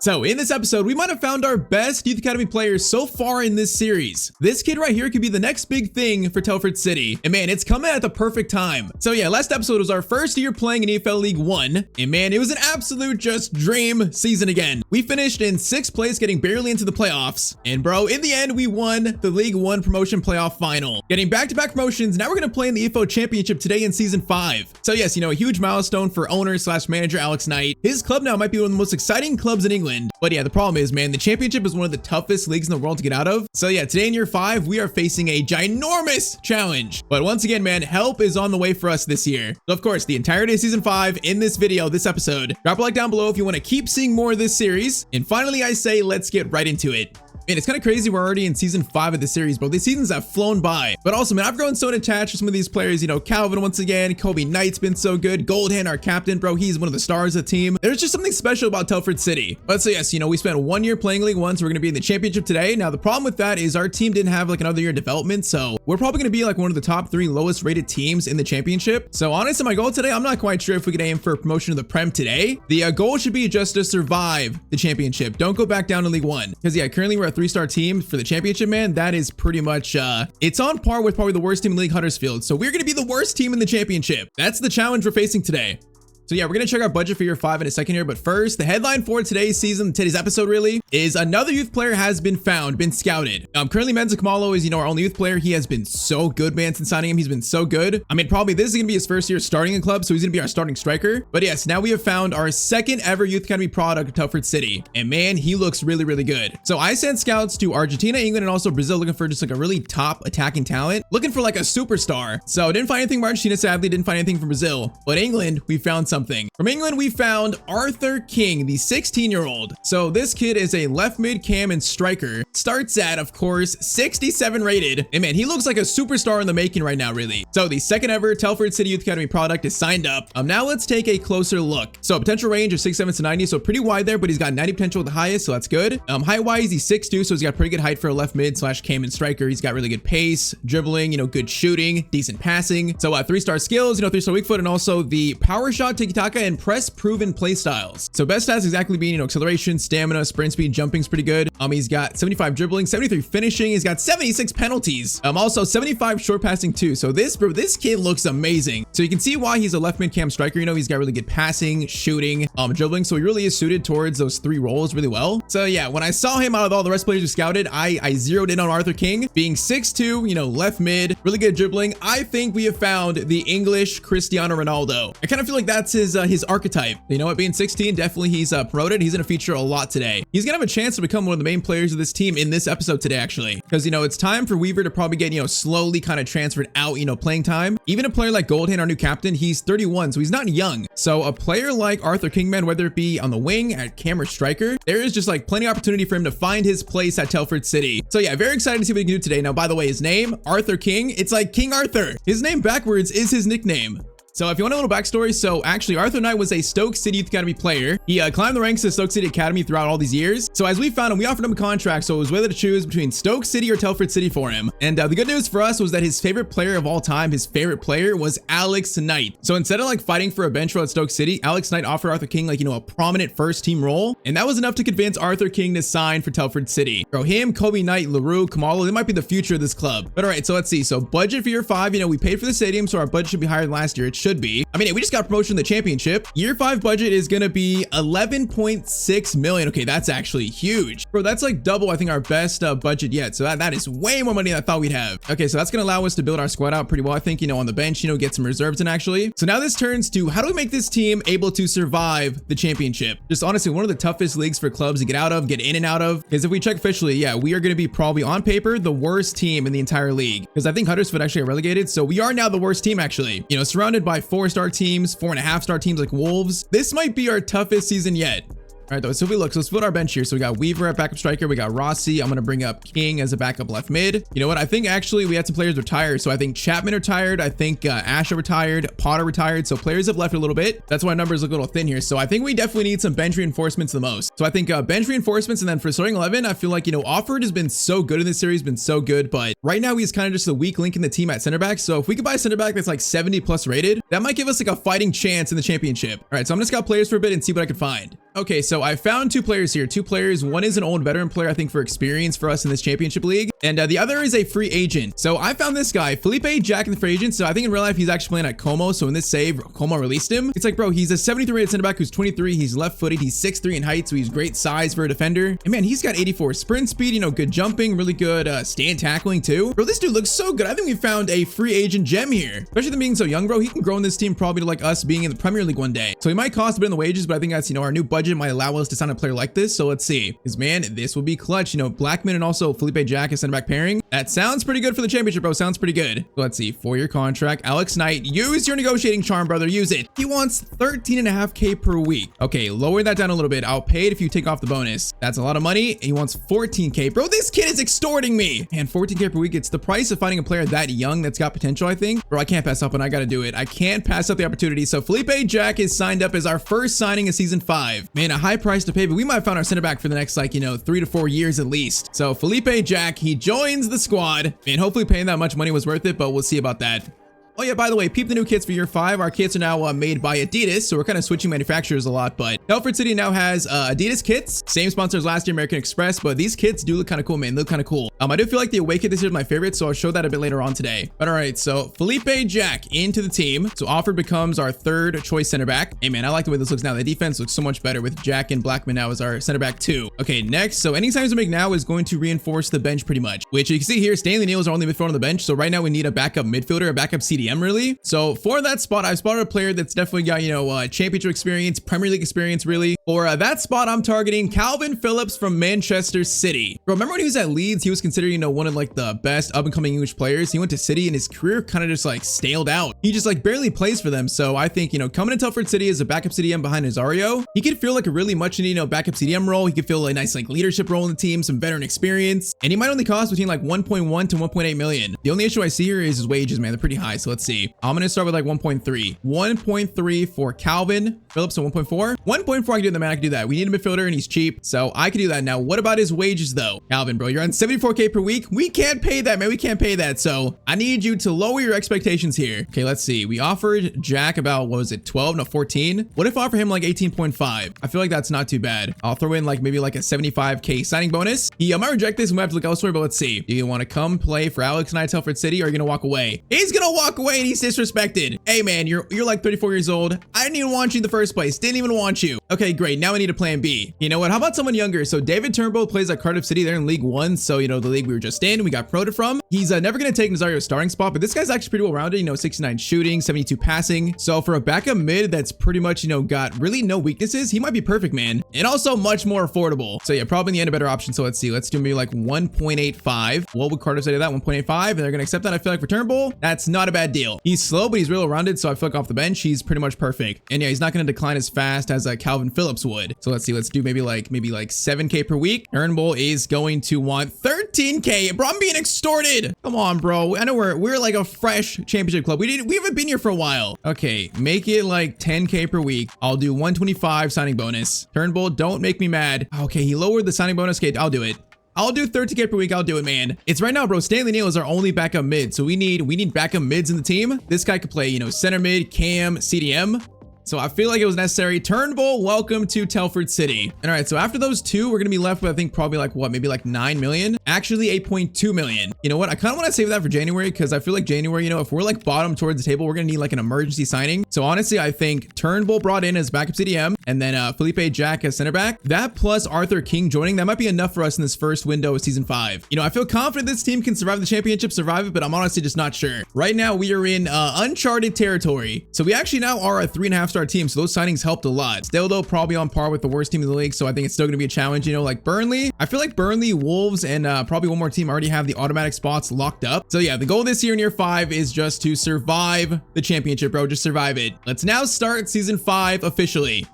So in this episode, we might have found our best Youth Academy players so far in this series. This kid right here could be the next big thing for Telford City. And man, it's coming at the perfect time. So yeah, last episode was our first year playing in EFL League 1. And man, it was an absolute just dream season again. We finished in 6th place, getting barely into the playoffs. And bro, in the end, we won the League 1 promotion playoff final. Getting back-to-back promotions, now we're going to play in the EFL Championship today in Season 5. So yes, a huge milestone for owner/manager Alex Knight. His club now might be one of the most exciting clubs in England. But yeah, the problem is, man, the championship is one of the toughest leagues in the world to get out of. So yeah, today in year 5, we are facing a ginormous challenge. But once again, man, help is on the way for us this year. So of course, the entirety of season 5 in this video, this episode. Drop a like down below if you want to keep seeing more of this series. And finally, I say, let's get right into it. Man, it's kind of crazy we're already in season 5 of the series, bro. These seasons have flown by. But also, man, I've grown so attached to some of these players. Calvin once again, Kobe Knight's been so good. Goldhand, our captain, bro, he's one of the stars of the team. There's just something special about Telford City. But so yes, we spent 1 year playing League 1, so we're going to be in the championship today. Now, the problem with that is our team didn't have like another year of development, so we're probably going to be like one of the top 3 lowest rated teams in the championship. So honestly, my goal today, I'm not quite sure if we could aim for promotion to the Prem today. The goal should be just to survive the championship. Don't go back down to League 1. Because yeah, currently we're a 3-star team. For the championship, man, that is pretty much it's on par with probably the worst team in League, Huddersfield. So we're going to be the worst team in the championship. That's the challenge we're facing today. So yeah, we're going to check our budget for year 5 in a second here. But first, the headline for today's episode really, is another youth player has been found, been scouted. Currently Menza Kamalo is, our only youth player. He has been so good, man, since signing him. He's been so good. I mean, probably this is going to be his first year starting in club, so he's going to be our starting striker. But yes, now we have found our second ever Youth Academy product of Telford City. And man, he looks really, really good. So I sent scouts to Argentina, England, and also Brazil looking for just like a really top attacking talent, looking for like a superstar. So didn't find anything from Argentina, sadly, didn't find anything from Brazil. But England, we found something. From England, we found Arthur King, the 16-year-old. So this kid is a left mid cam and striker. Starts at, of course, 67 rated. And man, he looks like a superstar in the making right now, really. So the second ever Telford City Youth Academy product is signed up. Now let's take a closer look. So potential range of 6'7" to 90, so pretty wide there, but he's got 90 potential at the highest, so that's good. Height-wise, he's 6'2", so he's got pretty good height for a left mid / cam and striker. He's got really good pace, dribbling, good shooting, decent passing. So 3-star skills, 3-star weak foot, and also the power shot, tiki-taka, and press proven play styles. So best stats exactly being, acceleration, stamina, sprint speed, jumping's pretty good. He's got 75 dribbling, 73 finishing. He's got 76 penalties. Also 75 short passing too. So this kid looks amazing. So you can see why he's a left mid cam striker. He's got really good passing, shooting, dribbling. So he really is suited towards those 3 roles really well. So yeah, when I saw him out of all the rest players who scouted, I zeroed in on Arthur King being 6'2", left mid, really good dribbling. I think we have found the English Cristiano Ronaldo. I kind of feel like that's his archetype. Being 16, definitely he's promoted. He's gonna feature a lot today. He's gonna have a chance to become one of the main players of this team in this episode today, actually, because it's time for Weaver to probably get slowly kind of transferred out, playing time. Even a player like Goldhand, our new captain, he's 31, so he's not young. So a player like Arthur King, man, whether it be on the wing, at cam or striker, there is just like plenty of opportunity for him to find his place at Telford City. So yeah, very excited to see what he can do today. Now, by the way, his name, Arthur King, it's like King Arthur. His name backwards is his nickname. So if you want a little backstory, so actually Arthur Knight was a Stoke City Youth Academy player. He climbed the ranks of Stoke City Academy throughout all these years. So as we found him, we offered him a contract, so it was whether to choose between Stoke City or Telford City for him. And the good news for us was that his favorite player of all time, his favorite player was Alex Knight. So instead of like fighting for a bench role at Stoke City, Alex Knight offered Arthur King like, a prominent first team role. And that was enough to convince Arthur King to sign for Telford City. Bro, him, Kobe Knight, LaRue, Kamalo, they might be the future of this club. But all right, so let's see. So budget for year 5, we paid for the stadium, so our budget should be higher than last year. It should be. I mean, we just got promotion in the championship. Year 5 budget is gonna be 11.6 million. Okay, that's actually huge, bro. That's like double, I think, our best budget yet. So that is way more money than I thought we'd have. Okay, so that's gonna allow us to build our squad out pretty well, I think, on the bench, get some reserves in actually. So now this turns to how do we make this team able to survive the championship? Just honestly, one of the toughest leagues for clubs to get out of, get in and out of. Because if we check officially, yeah, we are gonna be probably on paper the worst team in the entire league. Because I think Huddersfield actually got relegated, so we are now the worst team actually. Surrounded by 4-star teams, 4.5-star teams like Wolves. This might be our toughest season yet. All right, though, so if we look, so let's build our bench here. So we got Weaver at backup striker. We got Rossi. I'm going to bring up King as a backup left mid. You know what? I think actually we had some players retire. So I think Chapman retired. I think Asher retired. Potter retired. So players have left a little bit. That's why our numbers look a little thin here. So I think we definitely need some bench reinforcements the most. So I think bench reinforcements. And then for starting 11, I feel like, Offord has been so good in this series, been so good. But right now he's kind of just a weak link in the team at center back. So if we could buy a center back that's like 70+ rated, that might give us like a fighting chance in the championship. All right, so I'm going to scout players for a bit and see what I can find. Okay, so I found two players here. Two players. One is an old veteran player, I think, for experience for us in this championship league. And the other is a free agent. So I found this guy, Felipe Jack, in the free agent. So I think in real life, he's actually playing at Como. So in this save, Como released him. It's like, bro, he's a 73 rated center back who's 23. He's left footed. He's 6'3" in height. So he's great size for a defender. And man, he's got 84 sprint speed, you know, good jumping, really good stand tackling too. Bro, this dude looks so good. I think we found a free agent gem here. Especially them being so young, bro. He can grow in this team probably to like us being in the Premier League one day. So he might cost a bit in the wages, but I think that's, you know, our new budget might allow us to sign a player like this. So let's see. Because man, this will be clutch. You know, Blackman and also Felipe Jack as center back pairing. That sounds pretty good for the championship, bro. Sounds pretty good. So let's see. 4-year contract. Alex Knight, use your negotiating charm, brother. Use it. He wants 13.5K per week. Okay, lower that down a little bit. I'll pay it if you take off the bonus. That's a lot of money. He wants 14K. Bro, this kid is extorting me. And 14K per week. It's the price of finding a player that young that's got potential, I think. Bro, I can't pass up and I got to do it. I can't pass up the opportunity. So Felipe Jack is signed up as our first signing of season 5. Man, a high price to pay, but we might have found our center back for the next, like, you know, 3 to 4 years at least. So Felipe Jack, he joins the squad, and hopefully paying that much money was worth it, but we'll see about that. Oh yeah, by the way, peep the new kits for year 5. Our kits are now made by Adidas, so we're kind of switching manufacturers a lot, but Telford City now has Adidas kits. Same sponsors last year, American Express, but these kits do look kind of cool, man. They look kind of cool. I do feel like the away kit this year is my favorite, so I'll show that a bit later on today. But all right, so Felipe Jack into the team. So Alfred becomes our third choice center back. Hey man, I like the way this looks now. The defense looks so much better with Jack and Blackman now as our center back 2. Okay, next, so any signs we make now is going to reinforce the bench pretty much, which you can see here, Stanley Neal is our only midfielder on the bench. So right now we need a backup midfielder, a backup CDM really. So for that spot, I've spotted a player that's definitely got, you know, championship experience, Premier League experience, really. For that spot, I'm targeting Calvin Phillips from Manchester City. Bro, remember when he was at Leeds, he was considered, you know, one of like the best up and coming English players. He went to City and his career kind of just like staled out. He just like barely plays for them. So I think, you know, coming to Telford City as a backup CDM behind Nazario, he could feel like a really much needed, you know, backup CDM role. He could feel a nice like leadership role in the team, some veteran experience, and he might only cost between like 1.1 to 1.8 million. The only issue I see here is his wages, man. They're pretty high. So let's see. I'm going to start with like 1.3. 1.3 for Calvin Phillips, so 1.4. 1.4, I can do that, man. I can do that. We need a midfielder and he's cheap, so I can do that. Now, what about his wages though? Calvin, bro, you're on 74K per week. We can't pay that, man. We can't pay that. So I need you to lower your expectations here. Okay, let's see. We offered Jack about, what was it, 12? No, 14. What if I offer him like 18.5? I feel like that's not too bad. I'll throw in like maybe like a 75K signing bonus. He might reject this and we have to look elsewhere, but let's see. Do you want to come play for Alex and I at Telford City, or are you gonna walk away? He's gonna walk away and he's disrespected. Hey man, you're like 34 years old. I didn't even want you in the first place. Didn't even want you. Okay, great. Now I need a plan B. You know what? How about someone younger? So David Turnbull plays at Cardiff City. They're in League 1. So, you know, the league we were just in, we got promoted from. He's never going to take Nazario's starting spot, but this guy's actually pretty well rounded, you know, 69 shooting, 72 passing. So for a backup mid that's pretty much, you know, got really no weaknesses, he might be perfect, man. And also much more affordable. So yeah, probably in the end a better option. So let's see. Let's do maybe like 1.85. What would Cardiff say to that? 1.85. And they're going to accept that. I feel like for Turnbull, that's not a bad deal. He's slow, but he's real rounded. So I feel like off the bench, he's pretty much perfect. And yeah, he's not going to decline as fast as Calvin Phillips would. So let's see. Let's do maybe like 7K per week. Turnbull is going to want 13K. Bro, I'm being extorted. Come on, bro. I know we're like a fresh championship club. We haven't been here for a while. Okay, make it like 10K per week. I'll do 125 signing bonus. Turnbull, don't make me mad. Okay, he lowered the signing bonus. Okay, I'll do it. I'll do 30K per week. I'll do it, man. It's right now, bro. Stanley Neal is our only backup mid. So we need backup mids in the team. This guy could play, you know, center mid, cam, CDM. So I feel like it was necessary. Turnbull, welcome to Telford City. And all right, so after those two, we're gonna be left with, I think, probably like what, maybe like 9 million? Actually, 8.2 million. You know what? I kind of want to save that for January because I feel like January, you know, if we're like bottom towards the table, we're gonna need like an emergency signing. So honestly, I think Turnbull brought in as backup CDM and then Felipe Jack as center back. That plus Arthur King joining, that might be enough for us in this first window of season 5. You know, I feel confident this team can survive the championship, survive it, but I'm honestly just not sure. Right now, we are in uncharted territory. So we actually now are a 3.5-star team. So those signings helped a lot. Still though, probably on par with the worst team in the league. So I think it's still gonna be a challenge, you know, like Burnley. I feel like Burnley, Wolves, and probably one more team already have the automatic spots locked up. So yeah, the goal this year in year 5 is just to survive the championship, bro. Just survive it. Let's now start season 5 officially.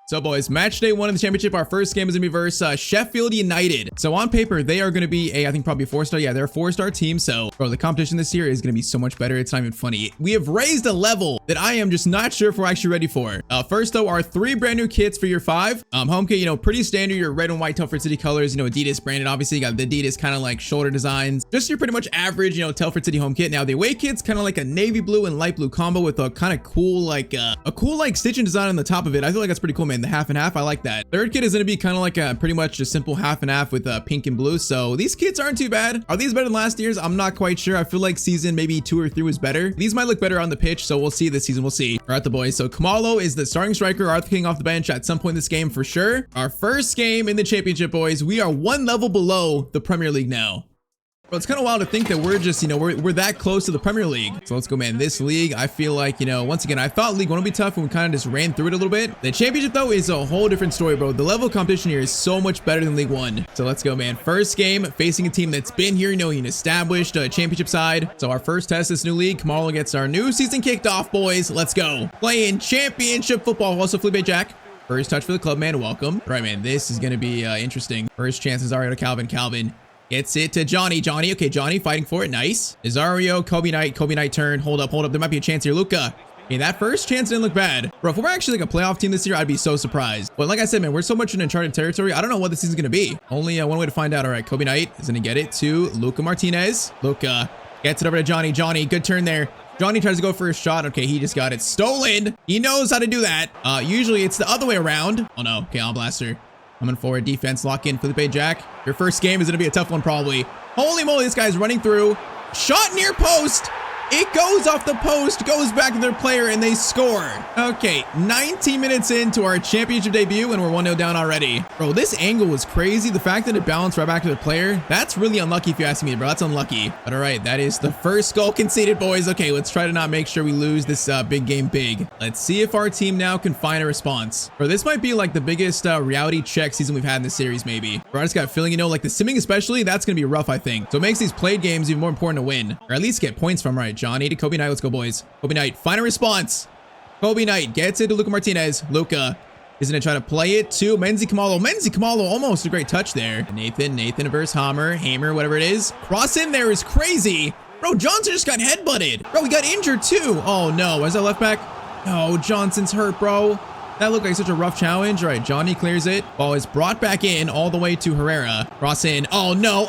So boys, match day 1 of the championship. Our first game is gonna be versus Sheffield United. So on paper, they are gonna be I think probably a 4-star. Yeah, they're a 4-star team. So bro, the competition this year is gonna be so much better. It's not even funny. We have raised a level that I am just not sure if we're actually ready for. First though, our 3 brand new kits for year 5. Home kit, you know, pretty standard. Your red and white Telford City colors, you know, Adidas branded. Obviously, you got the Adidas kind of like shoulder designs. Just your pretty much average, you know, Telford City home kit. Now the away kit's kind of like a navy blue and light blue combo with a kind of cool like stitching design on the top of it. I feel like that's pretty cool, man. man, the half and half, I like that. Third kit is going to be kind of like a pretty much a simple half and half with pink and blue. So these kits aren't too bad. Are these better than last year's? I'm not quite sure. I feel like season maybe 2 or 3 was better. These might look better on the pitch, so we'll see this season. We'll see. All right, the boys. So Kamalo is the starting striker. Arthur King off the bench at some point in this game for sure. Our first game in the championship, boys. We are 1 level below the Premier League now. Bro, it's kind of wild to think that we're just, you know, we're that close to the Premier League. So let's go, man. This league, I feel like, you know, once again, I thought League 1 would be tough and we kind of just ran through it a little bit. The championship, though, is a whole different story, bro. The level of competition here is so much better than League 1. So let's go, man. First game facing a team that's been here, you know, an established championship side. So our first test this new league. Kamalo gets our new season kicked off, boys. Let's go. Playing championship football. Also, Felipe Jack. First touch for the club, man. Welcome. All right, man. This is going to be interesting. First chance is already to Calvin. Calvin. Gets it to Johnny. Johnny. Okay, Johnny fighting for it. Nice. Nazario, Kobe Knight. Kobe Knight turn. Hold up, hold up. There might be a chance here. Luca. Okay, that first chance didn't look bad. Bro, if we're actually like a playoff team this year, I'd be so surprised. But like I said, man, we're so much in uncharted territory. I don't know what this season's going to be. Only one way to find out. All right, Kobe Knight is going to get it to Luca Martinez. Luca gets it over to Johnny. Johnny, good turn there. Johnny tries to go for a shot. Okay, he just got it stolen. He knows how to do that. Usually it's the other way around. Oh no. Okay, I'll blaster. Coming forward, defense, lock in, Felipe Jack. Your first game is going to be a tough one, probably. Holy moly, this guy's running through. Shot near post. It goes off the post, goes back to their player, and they score. Okay, 19 minutes into our championship debut, and we're 1-0 down already. Bro, this angle was crazy. The fact that it bounced right back to their player, that's really unlucky if you ask me, bro. That's unlucky. But all right, that is the first goal conceded, boys. Okay, let's try to not make sure we lose this big game big. Let's see if our team now can find a response. Bro, this might be like the biggest reality check season we've had in this series, maybe. Bro, I just got a feeling, you know, like the simming especially, that's going to be rough, I think. So it makes these played games even more important to win, or at least get points from, right? Johnny to Kobe Knight. Let's go, boys. Kobe Knight, find a response. Kobe Knight gets it to Luca Martinez. Luca is going to try to play it to Menzi Kamalo. Menzi Kamalo, almost a great touch there. Nathan versus Hammer, whatever it is. Cross in there is crazy. Bro, Johnson just got headbutted. Bro, he got injured too. Oh no, was that left back? No, Johnson's hurt, bro. That looked like such a rough challenge. All right, Johnny clears it. Ball is brought back in all the way to Herrera. Cross in. Oh no,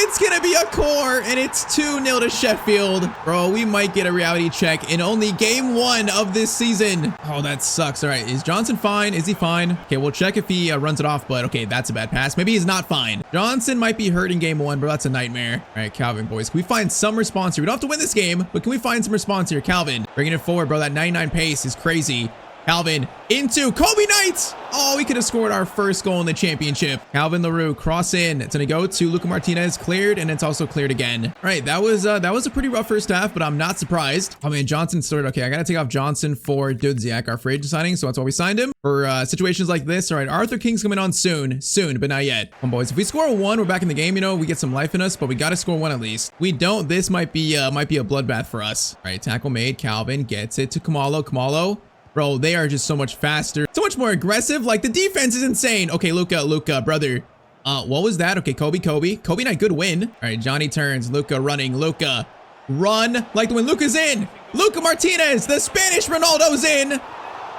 it's gonna be a core, and it's 2-0 to Sheffield. Bro, we might get a reality check in only game 1 of this season. Oh, that sucks. All right, is Johnson fine? Is he fine? Okay, we'll check if he runs it off, but okay, that's a bad pass. Maybe he's not fine. Johnson might be hurt in game 1, bro. That's a nightmare. All right, Calvin, boys, can we find some response here? We don't have to win this game, but can we find some response here? Calvin, bringing it forward, bro. That 99 pace is crazy. Calvin into Kobe Knight. Oh, we could have scored our first goal in the championship. Calvin LaRue, cross in. It's going to go to Luca Martinez, cleared, and it's also cleared again. All right, that was a pretty rough first half, but I'm not surprised. Oh man, Johnson started. Okay, I got to take off Johnson for Tyztir, our free agent signing, so that's why we signed him for situations like this. All right, Arthur King's coming on soon, but not yet. Come on, boys. If we score 1, we're back in the game. You know, we get some life in us, but we got to score 1 at least. We don't. This might be a bloodbath for us. All right, tackle made. Calvin gets it to Kamalo. Bro, they are just so much faster, so much more aggressive. Like, the defense is insane. Okay, Luca, brother. What was that? Okay, Kobe Knight, good win. All right, Johnny turns. Luca running. Luca, run like the wind. Luca's in. Luca Martinez, the Spanish Ronaldo's in,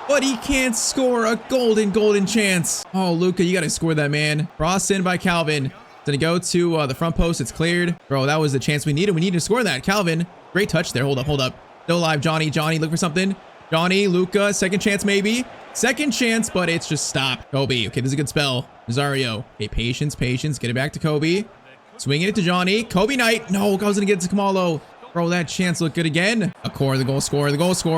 but he can't score a golden chance. Oh, Luca, you got to score that, man. Cross in by Calvin. It's gonna go to the front post. It's cleared. Bro, that was the chance we needed. We needed to score that. Calvin, great touch there. Hold up. Still alive, Johnny, look for something. Johnny, Luca, second chance maybe. Second chance, but it's just stopped. Kobe, okay, this is a good spell. Nazario, okay, patience. Get it back to Kobe. Swinging it to Johnny. Kobe Knight. No, I was gonna get it to Kamalo. Bro, that chance looked good again. A core, the goal scorer.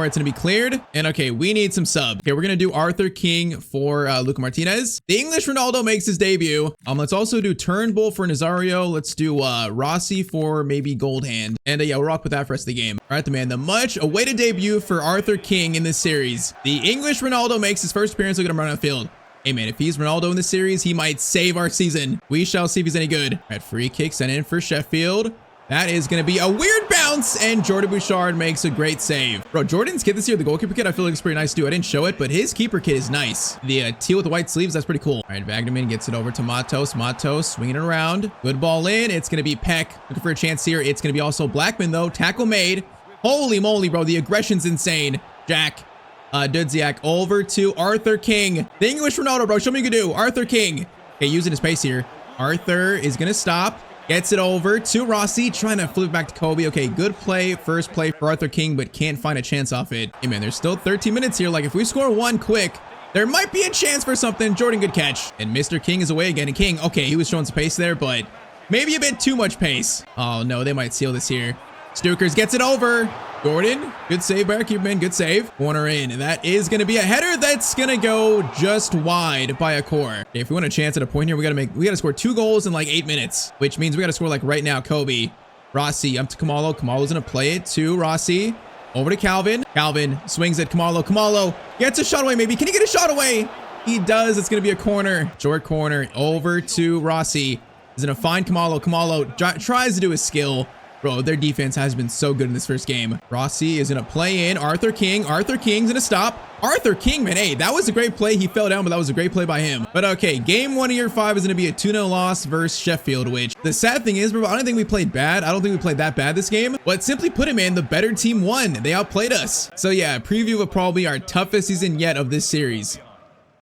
It's gonna be cleared. And okay, we need some sub. Okay, we're gonna do Arthur King for Luca Martinez. The English Ronaldo makes his debut. Let's also do Turnbull for Nazario. Let's do Rossi for maybe Goldhand. And yeah, we'll rock with that for the rest of the game. All right, the man, the much awaited debut for Arthur King in this series. The English Ronaldo makes his first appearance. Look at him running on the field. Hey man, if he's Ronaldo in this series, he might save our season. We shall see if he's any good. All right, free kick sent in for Sheffield. That is going to be a weird bounce, and Jordan Bouchard makes a great save. Bro, Jordan's kit this year, the goalkeeper kit, I feel like it's pretty nice too. I didn't show it, but his keeper kit is nice. The teal with the white sleeves, that's pretty cool. All right, Wagnerman gets it over to Matos. Matos swinging it around. Good ball in. It's going to be Peck looking for a chance here. It's going to be also Blackman, though. Tackle made. Holy moly, bro. The aggression's insane. Jack. Dudziak over to Arthur King. The English Ronaldo, bro. Show me what you can do. Arthur King. Okay, using his pace here. Arthur is going to stop. Gets it over to Rossi, trying to flip it back to Kobe. Okay, good play, first play for Arthur King, but can't find a chance off it. Hey man, there's still 13 minutes here. Like, if we score 1 quick, There might be a chance for something. Jordan, good catch. And Mr. King is away again. And King, okay, he was showing some pace there, but maybe a bit too much pace. Oh, no, they might seal this here. Stukers gets it over. Jordan, good save, Barkeepman, good save. Corner in. That is going to be a header that's going to go just wide by a core. Okay, if we want a chance at a point here, we got to score 2 goals in like 8 minutes, which means we got to score like right now. Kobe, Rossi, up to Kamalo. Kamalo's going to play it to Rossi. Over to Calvin. Calvin swings at Kamalo. Kamalo gets a shot away, maybe. Can he get a shot away? He does. It's going to be a corner. Short corner over to Rossi. He's going to find Kamalo. Kamalo tries to do his skill. Bro, their defense has been so good in this first game. Rossi is going to play in. Arthur King. Arthur King's going to stop. Arthur King, man, hey, that was a great play. He fell down, but that was a great play by him. But okay, game 1 of year 5 is going to be a 2-0 loss versus Sheffield, which the sad thing is, bro, I don't think we played bad. I don't think we played that bad this game. But simply put it, man, the better team won. They outplayed us. So yeah, preview of probably our toughest season yet of this series.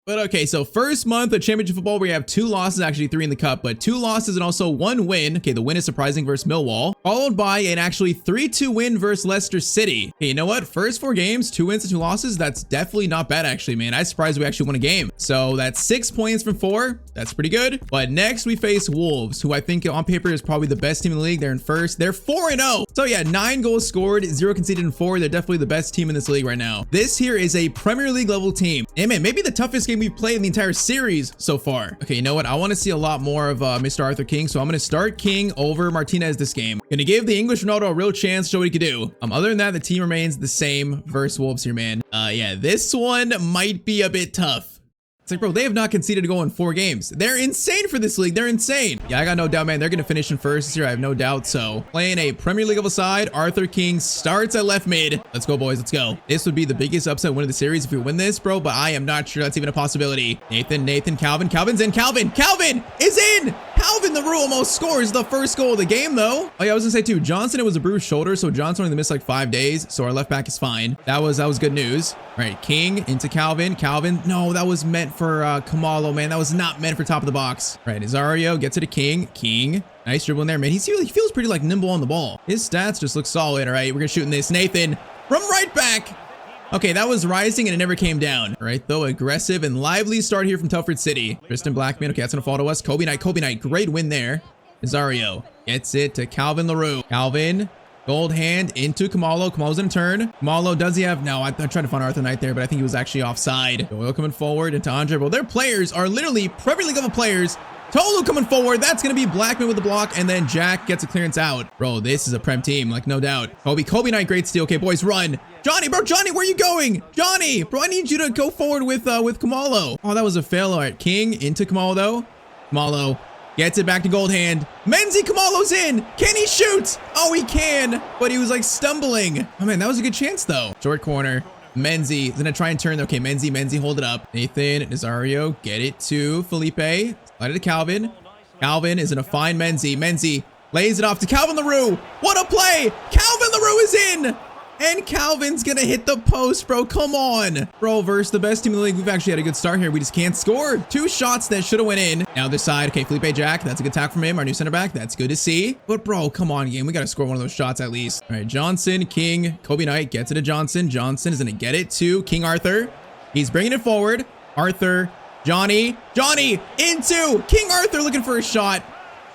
But okay, so first month of championship football, we have 2 losses, actually 3 in the cup, but 2 losses and also 1 win. Okay, the win is surprising versus Millwall, followed by an actually 3-2 win versus Leicester City. Okay, you know what? First 4 games, 2 wins and 2 losses. That's definitely not bad, actually, man. I'm surprised we actually won a game. So that's 6 points from 4. That's pretty good. But next we face Wolves, who I think on paper is probably the best team in the league. They're in first. They're 4-0. So yeah, 9 goals scored, 0 conceded in 4. They're definitely the best team in this league right now. This here is a Premier League level team. And man, maybe the toughest game we've played in the entire series so far. Okay, you know what? I want to see a lot more of Mr. Arthur King, so I'm going to start King over Martinez this game. Going to give the English Ronaldo a real chance to show what he could do. Other than that, the team remains the same versus Wolves here, man. Yeah, this one might be a bit tough. It's like, bro, they have not conceded a goal in 4 games. They're insane for this league. They're insane. Yeah, I got no doubt, man. They're going to finish in first this year. I have no doubt. So playing a Premier League level side, Arthur King starts at left mid. Let's go, boys. Let's go. This would be the biggest upset win of the series if we win this, bro, but I am not sure that's even a possibility. Nathan, Calvin. Calvin's in. Calvin is in. Calvin the Rue almost scores the first goal of the game, though. Oh, yeah, I was going to say, too, Johnson, it was a bruised shoulder, so Johnson only missed like 5 days, so our left back is fine. That was good news. All right, King into Calvin. Calvin, no, that was meant for Kamalo, man. That was not meant for top of the box. All right, Azario gets it to King. King, nice dribbling there, man. He feels pretty, like, nimble on the ball. His stats just look solid. All right, we're going to shoot in this. Nathan from right back. Okay, that was rising and it never came down. All right, though, aggressive and lively start here from Telford City. Tristan Blackman, okay, that's gonna fall to us. Kobe Knight, great win there. Azario gets it to Calvin LaRue. Calvin, gold hand into Kamalo. Kamalo's gonna turn. Kamalo, does he have? No, I'm trying to find Arthur Knight there, but I think he was actually offside. Doyle coming forward into Andre. Well, their players are literally Premier League level players. Tolu coming forward. That's going to be Blackman with the block. And then Jack gets a clearance out. Bro, this is a Prem team, like no doubt. Kobe Knight, great steal. Okay, boys, run. Johnny, where are you going? Johnny, bro, I need you to go forward with Kamalo. Oh, that was a fail. All right, King into Kamalo, though. Kamalo gets it back to Goldhand. Menzi, Kamalo's in. Can he shoot? Oh, he can. But he was like stumbling. Oh, man, that was a good chance, though. Short corner. Menzi is going to try and turn. Okay, Menzi, hold it up. Nathan, Nazario, get it to Felipe. Slide it to Calvin. Calvin is going to find Menzi. Menzi lays it off to Calvin LaRue. What a play. Calvin LaRue is in. And Calvin's going to hit the post, bro. Come on. Bro, versus the best team in the league. We've actually had a good start here. We just can't score. 2 shots that should have went in. Now this side. Okay, Felipe Jack. That's a good tackle from him. Our new center back. That's good to see. But, bro, come on, game. We got to score one of those shots at least. All right, Johnson, King, Kobe Knight gets it to Johnson. Johnson is going to get it to King Arthur. He's bringing it forward. Arthur. Johnny into King Arthur looking for a shot.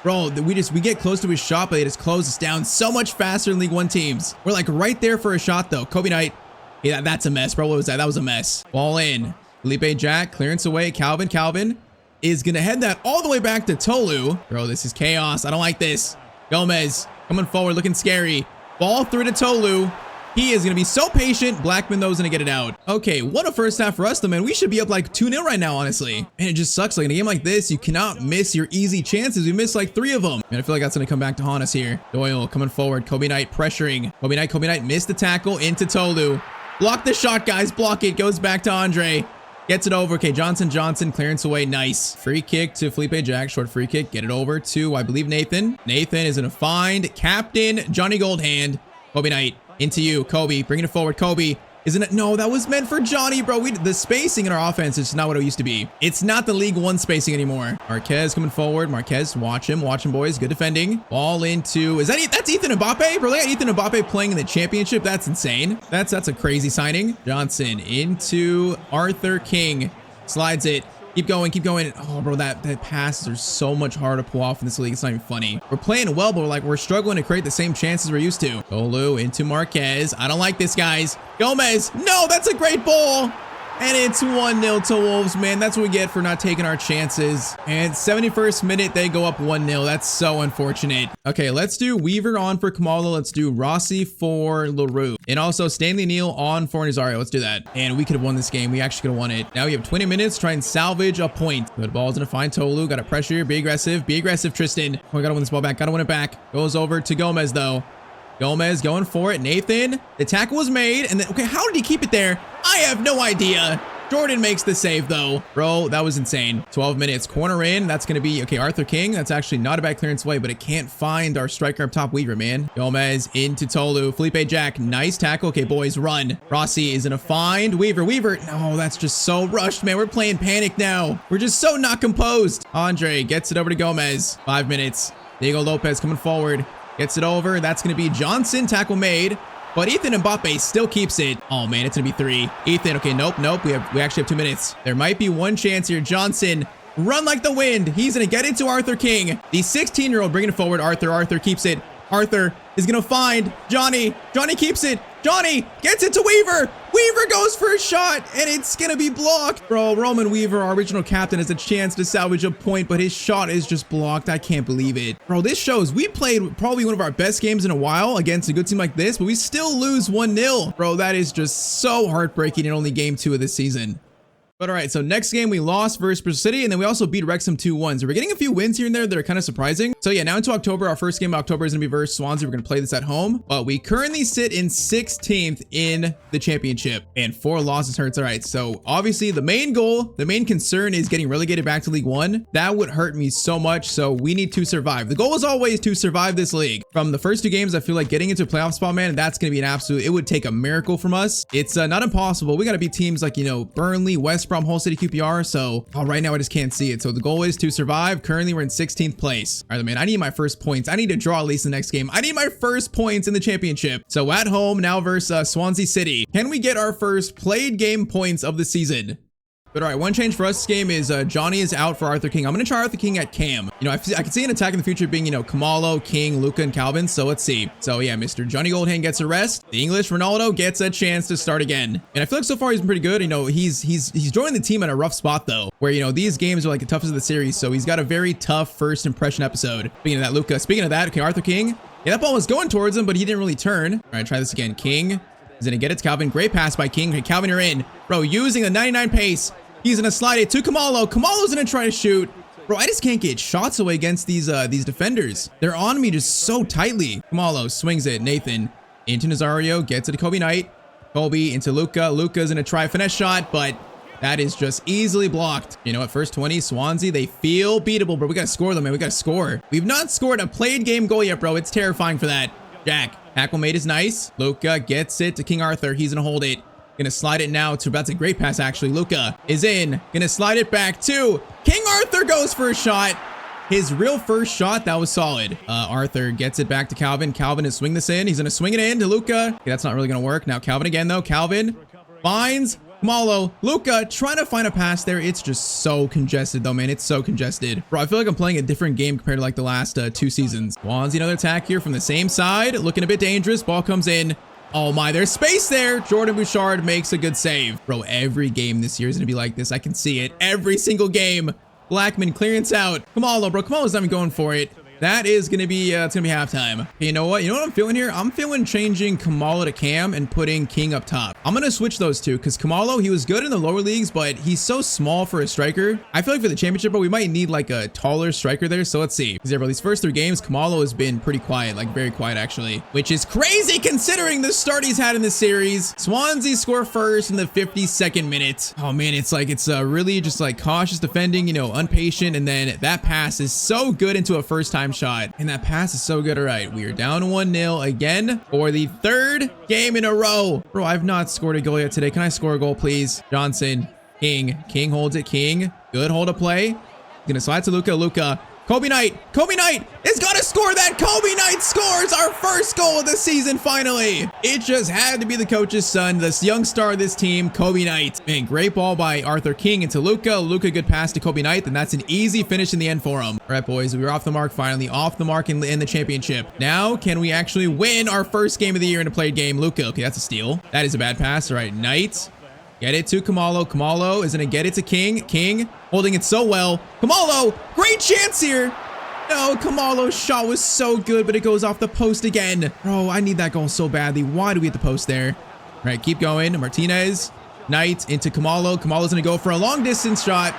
Bro, we get close to his shot, but they just close us down so much faster than League One teams. We're like right there for a shot though. Kobe Knight. Yeah, that's a mess, bro. What was that? That was a mess. Ball in. Felipe Jack, clearance away. Calvin is gonna head that all the way back to Tolu. Bro, this is chaos. I don't like this. Gomez coming forward, looking scary. Ball through to Tolu. He is going to be so patient. Blackman, though, is going to get it out. Okay, what a first half for us, though, man. We should be up like 2-0 right now, honestly. And it just sucks. Like, in a game like this, you cannot miss your easy chances. We missed like 3 of them. And I feel like that's going to come back to haunt us here. Doyle coming forward. Kobe Knight pressuring. Kobe Knight missed the tackle into Tolu. Block the shot, guys. Block it. Goes back to Andre. Gets it over. Okay, Johnson, clearance away. Nice. Free kick to Felipe Jack. Short free kick. Get it over to, I believe, Nathan. Nathan is going to find Captain Johnny Goldhand. Kobe Knight. Into you, Kobe, bringing it forward. Kobe, isn't it? No, that was meant for Johnny, bro. The spacing in our offense is not what it used to be. It's not the League One spacing anymore. Marquez coming forward. Marquez, watch him, boys. Good defending. Ball into, that's Ethan Mbappe, bro. They got Ethan Mbappe playing in the championship. That's insane. That's a crazy signing. Johnson into Arthur King. Slides it. Keep going, keep going. Oh, bro, that passes are so much harder to pull off in this league. It's not even funny. We're playing well, but we're struggling to create the same chances we're used to. Olu into Marquez. I don't like this, guys. Gomez. No, that's a great ball. And it's 1-0 to Wolves, man. That's what we get for not taking our chances. And 71st minute, they go up 1-0. That's so unfortunate. Okay, let's do Weaver on for Kamala. Let's do Rossi for LaRue. And also Stanley Neal on for Nazario. Let's do that. And we could have won this game. We actually could have won it. Now we have 20 minutes to try and salvage a point. Good ball's gonna find Tolu. Got to pressure here. Be aggressive. Be aggressive, Tristan. Oh, I gotta win this ball back. Gotta win it back. Goes over to Gomez, though. Gomez going for it. Nathan. The tackle was made. And then, okay, how did he keep it there? I have no idea. Jordan makes the save, though. Bro, that was insane. 12 minutes. Corner in. That's going to be, okay, Arthur King. That's actually not a bad clearance away, but it can't find our striker up top, Weaver, man. Gomez into Tolu. Felipe Jack. Nice tackle. Okay, boys, run. Rossi is going to find Weaver. Weaver. No, that's just so rushed, man. We're playing panic now. We're just so not composed. Andre gets it over to Gomez. 5 minutes. Diego Lopez coming forward. Gets it over. That's going to be Johnson. Tackle made. But Ethan Mbappe still keeps it. Oh, man, it's going to be 3. Ethan, okay, nope. We actually have 2 minutes. There might be one chance here. Johnson, run like the wind. He's going to get into Arthur King. The 16-year-old bringing it forward. Arthur keeps it. Arthur is going to find Johnny. Johnny keeps it. Johnny gets it to Weaver. Weaver goes for a shot, and it's going to be blocked. Bro, Roman Weaver, our original captain, has a chance to salvage a point, but his shot is just blocked. I can't believe it. Bro, this shows we played probably one of our best games in a while against a good team like this, but we still lose 1-0. Bro, that is just so heartbreaking in only game 2 of this season. But all right, so next game we lost versus Bristol City, and then we also beat Wrexham 2-1. So we're getting a few wins here and there that are kind of surprising. So yeah, now into October, our first game of October is going to be versus Swansea. We're going to play this at home, but we currently sit in 16th in the championship, and 4 losses hurts. All right, so obviously the main goal, the main concern is getting relegated back to League 1. That would hurt me so much, so we need to survive. The goal is always to survive this league. From the first 2 games, I feel like getting into a playoff spot, man, that's going to be an absolute, it would take a miracle from us. It's not impossible. We got to beat teams like, you know, Burnley, West Brom, Hull City, QPR. So right now I just can't see it. So the goal is to survive. Currently we're in 16th place. All right, man, I need my first points. I need to draw at least the next game. I need my first points in the championship. So at home now versus Swansea City. Can we get our first played game points of the season? But all right, one change for us this game is Johnny is out for Arthur King. I'm going to try Arthur King at Cam. You know, I can see an attack in the future being, you know, Kamalo, King, Luca, and Calvin. So let's see. So yeah, Mr. Johnny Goldhand gets a rest. The English Ronaldo gets a chance to start again. And I feel like so far he's been pretty good. You know, he's joining the team at a rough spot though, where, you know, these games are like the toughest of the series. So he's got a very tough first impression episode. Speaking of that, Luca. Speaking of that, okay, Arthur King. Yeah, that ball was going towards him, but he didn't really turn. All right, try this again. King is going to get it to Calvin. Great pass by King. Okay, Calvin, you're in. Bro, using the 99 pace. He's going to slide it to Kamalo. Kamalo's going to try to shoot. Bro, I just can't get shots away against these defenders. They're on me just so tightly. Kamalo swings it. Nathan into Nazario. Gets it to Kobe Knight. Kobe into Luca. Luca's going to try a finesse shot, but that is just easily blocked. You know what? First 20, Swansea, they feel beatable, bro. We got to score them, man. We got to score. We've not scored a played game goal yet, bro. It's terrifying for that. Jack. Tackle made is nice. Luca gets it to King Arthur. He's going to hold it. Gonna slide it now to, that's a great pass actually. Luca is in, gonna slide it back to King Arthur. Goes for a shot. His real first shot, that was solid. Arthur gets it back to Calvin. Calvin is swing this in. He's gonna swing it in to Luca. Okay, that's not really gonna work. Now Calvin again though. Calvin finds Kamalo. Luca trying to find a pass there. It's just so congested though, man. It's so congested. Bro, I feel like I'm playing a different game compared to like the last 2 seasons. Swansea, another attack here from the same side. Looking a bit dangerous. Ball comes in. Oh my, there's space there. Jordan Bouchard makes a good save. Bro, every game this year is gonna be like this. I can see it. Every single game. Blackman clearance out. Kamalo, bro. Kamalo's not even going for it. That is gonna be it's gonna be halftime. Okay, you know what? You know what I'm feeling here? I'm feeling changing Kamalo to Cam and putting King up top. I'm gonna switch those two because Kamalo, he was good in the lower leagues, but he's so small for a striker. I feel like for the championship, bro, we might need like a taller striker there. So let's see. Because yeah, bro, these first 3 games, Kamalo has been pretty quiet, like very quiet actually, which is crazy considering the start he's had in this series. Swansea score first in the 52nd minute. Oh man, it's really just like cautious defending, you know, impatient, and then that pass is so good into a first time shot, and that pass is so good. All right, we are down 1-0 again for the 3rd game in a row. Bro, I've not scored a goal yet today. Can I score a goal, please? Johnson, King holds it. King, good hold of play. Gonna slide to Luca. Luca Kobe Knight is gonna score that. Kobe Knight scores our first goal of the season finally. It just had to be the coach's son, this young star of this team, Kobe Knight. Man, great ball by Arthur King into Luka. Luka, good pass to Kobe Knight, and that's an easy finish in the end for him. All right, boys, we were off the mark finally, off the mark in the championship. Now, can we actually win our first game of the year in a played game? Luka, okay, that's a steal. That is a bad pass. All right, Knight. Get it to Kamalo. Kamalo is going to get it to King. King holding it so well. Kamalo, great chance here. No, Kamalo's shot was so good, but it goes off the post again. Bro, I need that goal so badly. Why do we hit the post there? All right, keep going. Martinez, Knight into Kamalo. Kamalo's going to go for a long distance shot,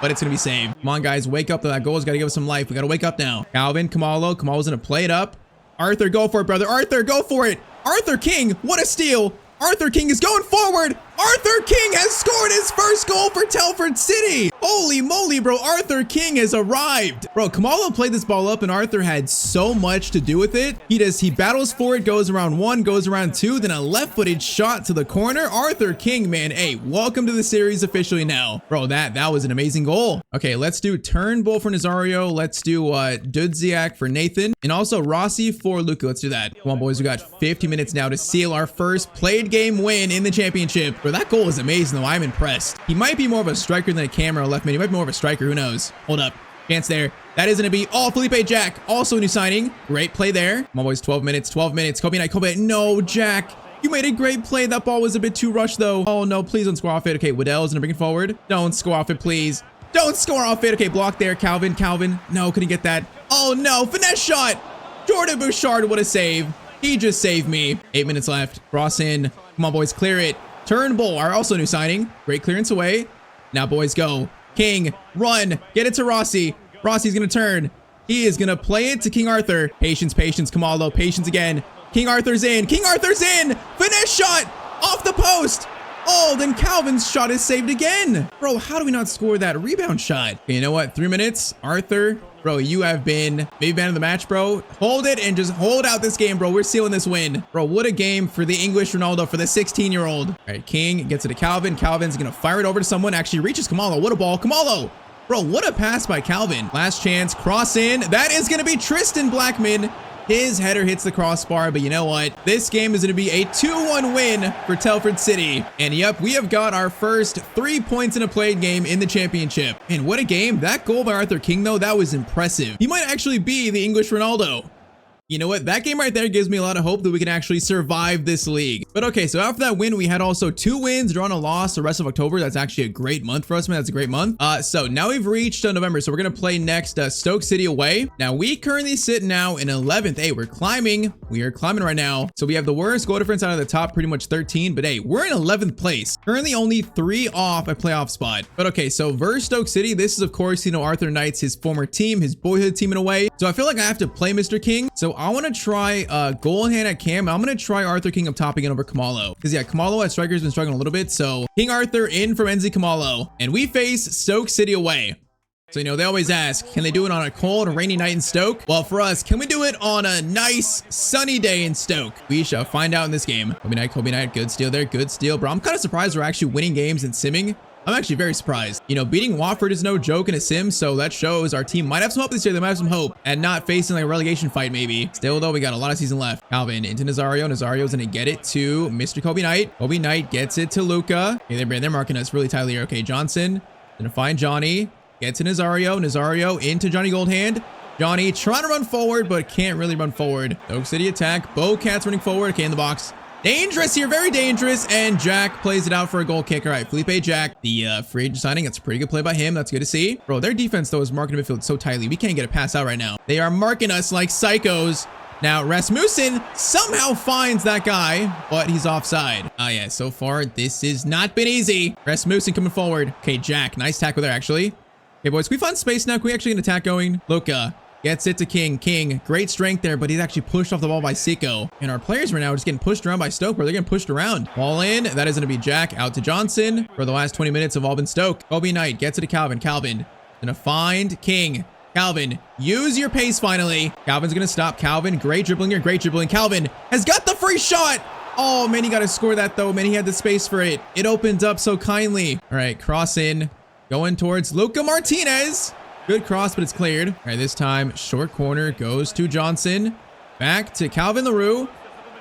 but it's going to be saved. Come on, guys, wake up. That goal's got to give us some life. We got to wake up now. Calvin, Kamalo. Kamalo's going to play it up. Arthur, go for it, brother. Arthur, go for it. Arthur King, what a steal. Arthur King is going forward. Arthur King has scored his first goal for Telford City. Holy moly, bro. Arthur King has arrived. Bro, Kamalo played this ball up and Arthur had so much to do with it. He battles for it, goes around one, goes around two, then a left-footed shot to the corner. Arthur King, man. Hey, welcome to the series officially now. Bro, that was an amazing goal. Okay, let's do Turnbull for Nazario. Let's do Dudziak for Nathan. And also Rossi for Luka. Let's do that. Come on, boys. We got 50 minutes now to seal our first played game win in the championship. Bro, that goal is amazing, though. I'm impressed. He might be more of a striker than a camera left mid. He might be more of a striker. Who knows? Hold up. Chance there. That is going to be Felipe Jack. Also a new signing. Great play there. Come on, boys. 12 minutes. 12 minutes. Kobe Knight. Kobe. No, Jack. You made a great play. That ball was a bit too rushed, though. Oh, no. Please don't score off it. Okay, Waddell's going to bring it forward. Don't score off it, please. Don't score off it. Okay, block there. Calvin. No, couldn't get that. Oh, no. Finesse shot. Jordan Bouchard. What a save. He just saved me. 8 minutes left. Cross in. Come on, boys. Clear it. Turnbull, our also new signing. Great clearance away. Now, boys, go. King, run. Get it to Rossi. Rossi's going to turn. He is going to play it to King Arthur. Patience. Kamalo, patience again. King Arthur's in. Finesse shot off the post. Oh, then Calvin's shot is saved again. Bro, how do we not score that rebound shot? Okay, you know what? 3 minutes. Arthur, bro, you have been maybe man of the match, bro. Hold it and just hold out this game, bro. We're sealing this win. Bro, what a game for the English Ronaldo, for the 16-year-old. All right, King gets it to Calvin. Calvin's going to fire it over to someone. Actually reaches Kamalo. What a ball. Kamalo. Bro, what a pass by Calvin. Last chance. Cross in. That is going to be Tristan Blackman. His header hits the crossbar, but you know what? This game is going to be a 2-1 win for Telford City. And yep, we have got our first 3 points in a played game in the championship. And what a game. That goal by Arthur King, though, that was impressive. He might actually be the English Ronaldo. You know what? That game right there gives me a lot of hope that we can actually survive this league. But okay, so after that win, we had also 2 wins, drawn a loss the rest of October. That's actually a great month for us, man. That's a great month. So now we've reached November. So we're going to play next Stoke City away. Now we currently sit now in 11th. Hey, we're climbing. We are climbing right now. So we have the worst goal difference out of the top, pretty much 13. But hey, we're in 11th place. Currently only 3 off a playoff spot. But okay, so versus Stoke City, this is of course, you know, Arthur Knight's his former team, his boyhood team in a way. So I feel like I have to play Mr. King. So I want to try goal in hand at Cam. I'm going to try Arthur King up top again over Kamalo. Because yeah, Kamalo at striker has been struggling a little bit. So King Arthur in from Enzi Kamalo. And we face Stoke City away. So, you know, they always ask, can they do it on a cold, rainy night in Stoke? Well, for us, can we do it on a nice, sunny day in Stoke? We shall find out in this game. Kobe Knight, good steal there, good steal. Bro, I'm kind of surprised we're actually winning games in simming. I'm actually very surprised. You know, beating Watford is no joke in a sim, so that shows our team might have some hope this year. They might have some hope and not facing like a relegation fight maybe. Still, though, we got a lot of season left. Calvin into Nazario. Nazario's going to get it to Mr. Kobe Knight. Kobe Knight gets it to Luka. Okay, they're marking us really tightly here. Okay, Johnson going to find Johnny. Get to Nazario. Nazario into Johnny Goldhand. Johnny trying to run forward, but can't really run forward. Stoke City attack. Bowcat's running forward. Okay, in the box. Dangerous here, very dangerous, and Jack plays it out for a goal kick. All right, Felipe Jack, the free agent signing. That's a pretty good play by him. That's good to see. Bro, their defense, though, is marking midfield so tightly. We can't get a pass out right now. They are marking us like psychos. Now, Rasmussen somehow finds that guy, but he's offside. Yeah, so far, this has not been easy. Rasmussen coming forward. Okay, Jack, nice tackle there, actually. Okay, boys, can we find space now? Can we actually get an attack going? Luka. Gets it to King. King, great strength there, but he's actually pushed off the ball by Seiko. And our players right now are just getting pushed around by Stoke, bro. They're getting pushed around. Ball in. That is going to be Jack out to Johnson. For the last 20 minutes have all been Stoke. Kobe Knight gets it to Calvin. Calvin going to find King. Calvin, use your pace finally. Calvin's going to stop. Calvin, great dribbling here. Great dribbling. Calvin has got the free shot. Oh, man, he got to score that, though. Man, he had the space for it. It opened up so kindly. All right, cross in. Going towards Luka Martinez. Good cross, but it's cleared. All right, this time, short corner goes to Johnson. Back to Calvin LaRue.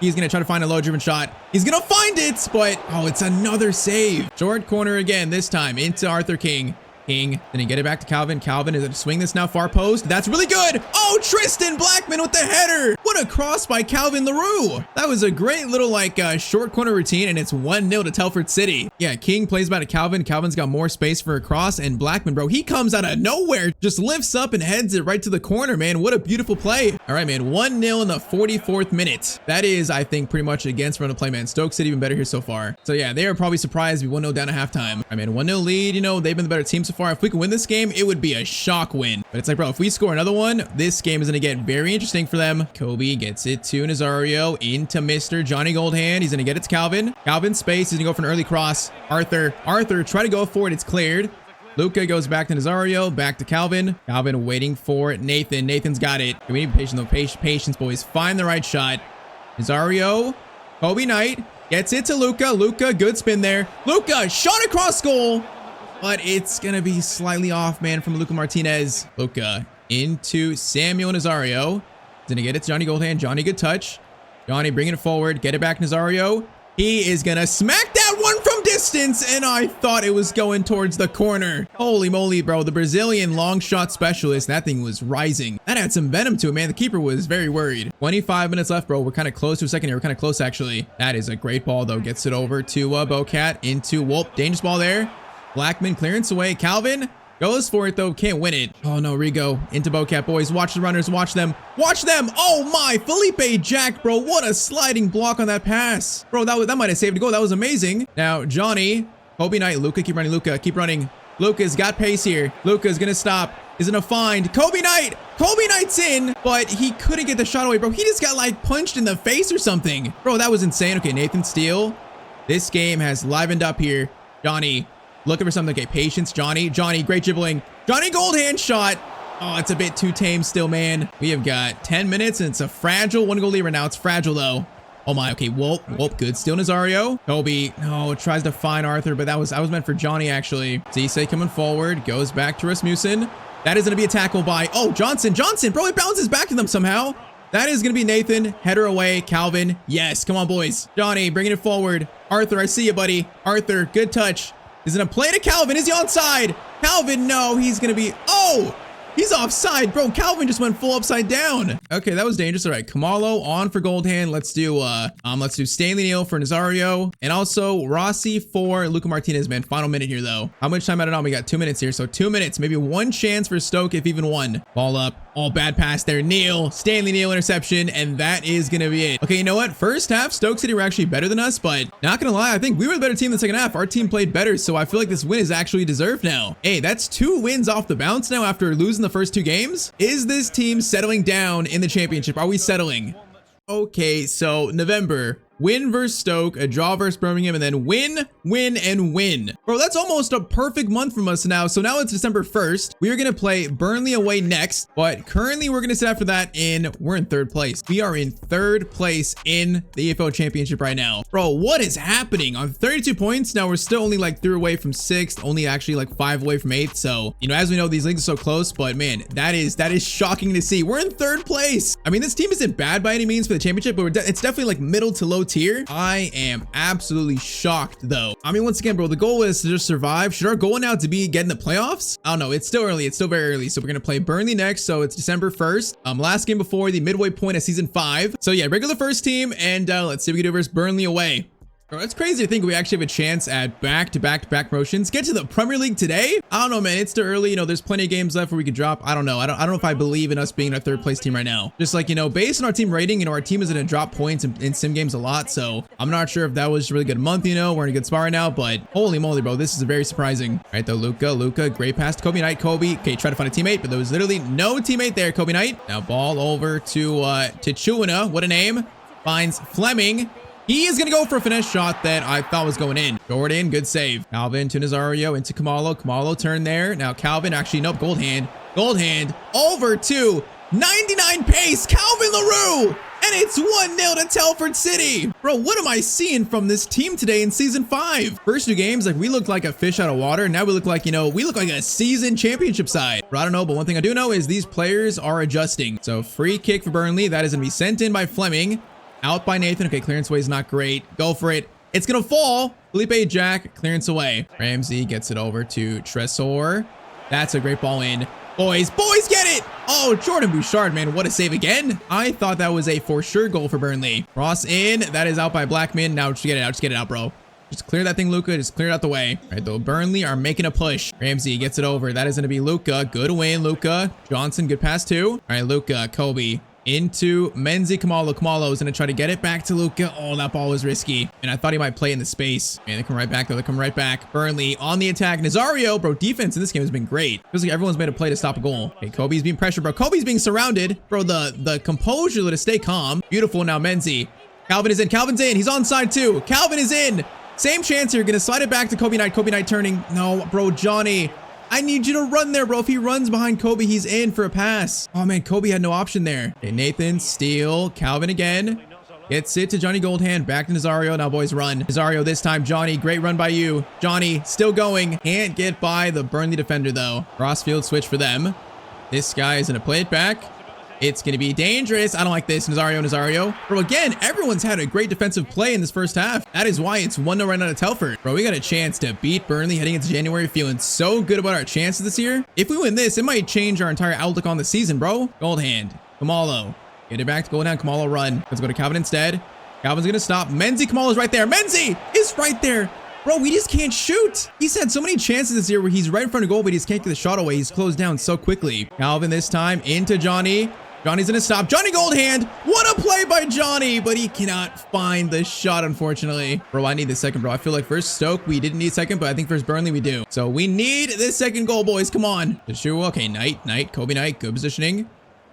He's going to try to find a low-driven shot. He's going to find it, but, oh, it's another save. Short corner again, this time into Arthur King. Then he get it back to Calvin. Calvin is going to swing this now, far post. That's really good. Oh, Tristan Blackman with the header. What a cross by Calvin LaRue. That was a great little, like, short corner routine, and it's 1-0 to Telford City. Yeah, King plays back to Calvin. Calvin's got more space for a cross, and Blackman, bro, he comes out of nowhere, just lifts up and heads it right to the corner, man. What a beautiful play. All right, man, 1-0 in the 44th minute. That is, I think, pretty much against run of play, man. Stoke City even better here so far. So, yeah, they are probably surprised to be 1-0 down at halftime. All right, man, 1-0 lead. You know, they've been the better team so far. If we can win this game, it would be a shock win. But it's like, bro, if we score another one, this game is going to get very interesting for them. Kobe gets it to Nazario into Mr. Johnny Goldhand. He's going to get it to Calvin. Calvin space. He's going to go for an early cross. Arthur, try to go for it. It's cleared. Luca goes back to Nazario, back to Calvin. Calvin waiting for Nathan. Nathan's got it. We need patience, though. Patience, boys. Find the right shot. Nazario, Kobe Knight gets it to Luca. Luca, good spin there. Luca, shot across goal. But it's going to be slightly off, man, from Luca Martinez. Luca into Samuel Nazario. He's going to get it to Johnny Goldhand. Johnny, good touch. Johnny bringing it forward. Get it back, Nazario. He is going to smack that one from distance, and I thought it was going towards the corner. Holy moly, bro. The Brazilian long shot specialist, that thing was rising. That had some venom to it, man. The keeper was very worried. 25 minutes left, bro. We're kind of close to a second here. We're kind of close, actually. That is a great ball, though. Gets it over to Bocat into Wolp. Dangerous ball there. Blackman clearance away. Calvin goes for it, though. Can't win it. Oh, no. Rigo into Bocat, boys. Watch the runners. Watch them. Watch them. Oh, my. Felipe Jack, bro. What a sliding block on that pass. Bro, that might have saved a goal. That was amazing. Now, Johnny, Kobe Knight, Luca. Keep running, Luca. Keep running. Luca's got pace here. Luca's going to stop. Is going to find Kobe Knight. Kobe Knight's in, but he couldn't get the shot away, bro. He just got, like, punched in the face or something. Bro, that was insane. Okay, Nathan Steele. This game has livened up here. Johnny looking for something. Okay, patience. Johnny, great dribbling. Johnny Goldhand shot. Oh, it's a bit too tame still, man. We have got 10 minutes, and it's a fragile 1-goal lead right now. It's fragile, though. Oh, my. Okay, Wolp, good. Still Nazario. Kobe, no, tries to find Arthur, but that was meant for Johnny, actually. Zise coming forward. Goes back to Rasmussen. That is going to be a tackle by, oh, Johnson, bro. It bounces back to them somehow. That is going to be Nathan. Header away. Calvin. Yes, come on, boys. Johnny, bringing it forward. Arthur, I see you, buddy. Arthur, good touch. He's going to play to Calvin. Is he onside? Calvin, no. He's going to be... Oh! He's offside, bro. Calvin just went full upside down. Okay, that was dangerous. All right, Kamalo on for Goldhand. Let's do Stanley Neal for Nazario, and also Rossi for Luca Martinez. Man, final minute here though. How much time? I don't know. We got 2 minutes here, so 2 minutes, maybe one chance for Stoke, if even one. Ball up. Oh, bad pass there. Stanley Neal interception, and that is gonna be it. Okay, you know what? First half, Stoke City were actually better than us, but not gonna lie, I think we were the better team in the second half. Our team played better, so I feel like this win is actually deserved now. Hey, that's 2 wins off the bounce now after losing the first 2 games. Is this team settling down in the championship? Are we settling? Okay, so November, win versus Stoke, a draw versus Birmingham, and then win, and win. Bro, that's almost a perfect month from us now. So now it's December 1st. We are going to play Burnley away next, but currently we're going to sit after that we're in 3rd place. We are in 3rd place in the EFL Championship right now. Bro, what is happening? On 32 points, now we're still only like 3 away from 6th, only actually like 5 away from 8th. So, you know, as we know, these leagues are so close, but man, that is shocking to see. We're in 3rd place. I mean, this team isn't bad by any means for the championship, but it's definitely like middle to low tier. I am absolutely shocked though. I mean, once again, bro, the goal is to just survive. Should our goal now to be getting the playoffs? I don't know. It's still early. It's still very early. So we're going to play Burnley next. So it's December 1st. Last game before the midway point of season 5. So yeah, regular first team. And let's see if we can do versus Burnley away. Bro, it's crazy to think we actually have a chance at back-to-back promotions. Get to the Premier League today? I don't know, man. It's too early. You know, there's plenty of games left where we could drop. I don't know. I don't know if I believe in us being our 3rd place team right now. Just like, you know, based on our team rating, you know, our team is going to drop points in sim games a lot. So I'm not sure if that was a really good month, you know. We're in a good spot right now, but holy moly, bro. This is very surprising. All right, though, Luca, great pass to Kobe Knight. Okay, try to find a teammate, but there was literally no teammate there, Kobe Knight. Now ball over to Chuana. What a name. Finds Fleming. He is going to go for a finesse shot that I thought was going in. Jordan, good save. Calvin to Nazario, into Kamalo. Kamalo turn there. Now Calvin, actually, nope, Goldhand over to 99 pace. Calvin LaRue. And it's 1-0 to Telford City. Bro, what am I seeing from this team today in season 5? First 2 games, like we looked like a fish out of water. Now we look like, you know, we look like a season championship side. Bro, I don't know, but one thing I do know is these players are adjusting. So free kick for Burnley. That is going to be sent in by Fleming. Out by Nathan. Okay, clearance away is not great. Go for it. It's going to fall. Felipe Jack, clearance away. Ramsey gets it over to Tresor. That's a great ball in. Boys, get it! Oh, Jordan Bouchard, man, what a save again. I thought that was a for sure goal for Burnley. Cross in, that is out by Blackman. Now just get it out, bro. Just clear that thing, Luca. Just clear it out the way. All right, though, Burnley are making a push. Ramsey gets it over. That is going to be Luca. Good win, Luca. Johnson, good pass too. All right, Luca, Kobe. Into Menzi. Kamalo is going to try to get it back to Luca. Oh, that ball was risky. And I thought he might play in the space. And they come right back, though. They come right back. Burnley on the attack. Nazario, bro, defense in this game has been great. Feels like everyone's made a play to stop a goal. Okay, Kobe's being pressured, bro. Kobe's being surrounded. Bro, the composure to stay calm. Beautiful now, Menzi. Calvin is in. Calvin's in. He's onside too. Calvin is in. Same chance here. Gonna slide it back to Kobe Knight. Kobe Knight turning. No, bro, Johnny. I need you to run there, bro. If he runs behind Kobe, he's in for a pass. Oh, man, Kobe had no option there. Okay, Nathan, steal. Calvin again. Gets it to Johnny Goldhand. Back to Nazario. Now, boys, run. Nazario this time. Johnny, great run by you. Johnny, still going. Can't get by the Burnley defender, though. Crossfield switch for them. This guy is going to play it back. It's going to be dangerous. I don't like this. Nazario. Bro, again, everyone's had a great defensive play in this first half. That is why it's 1-0 right now to Telford. Bro, we got a chance to beat Burnley heading into January. Feeling so good about our chances this year. If we win this, it might change our entire outlook on the season, bro. Goldhand. Kamalo. Get it back to Goldhand. Kamalo run. Let's go to Calvin instead. Calvin's going to stop. Menzi. Kamalo's right there. Menzi is right there. Bro, we just can't shoot. He's had so many chances this year where he's right in front of goal, but he just can't get the shot away. He's closed down so quickly. Calvin this time into Johnny. Johnny's gonna stop. Johnny Goldhand. What a play by Johnny, but he cannot find the shot, unfortunately. Bro, I need the second, bro. I feel like first Stoke, we didn't need second, but I think first Burnley, we do. So we need this second goal, boys. Come on. Joshua. Okay, Knight. Kobe Knight. Good positioning.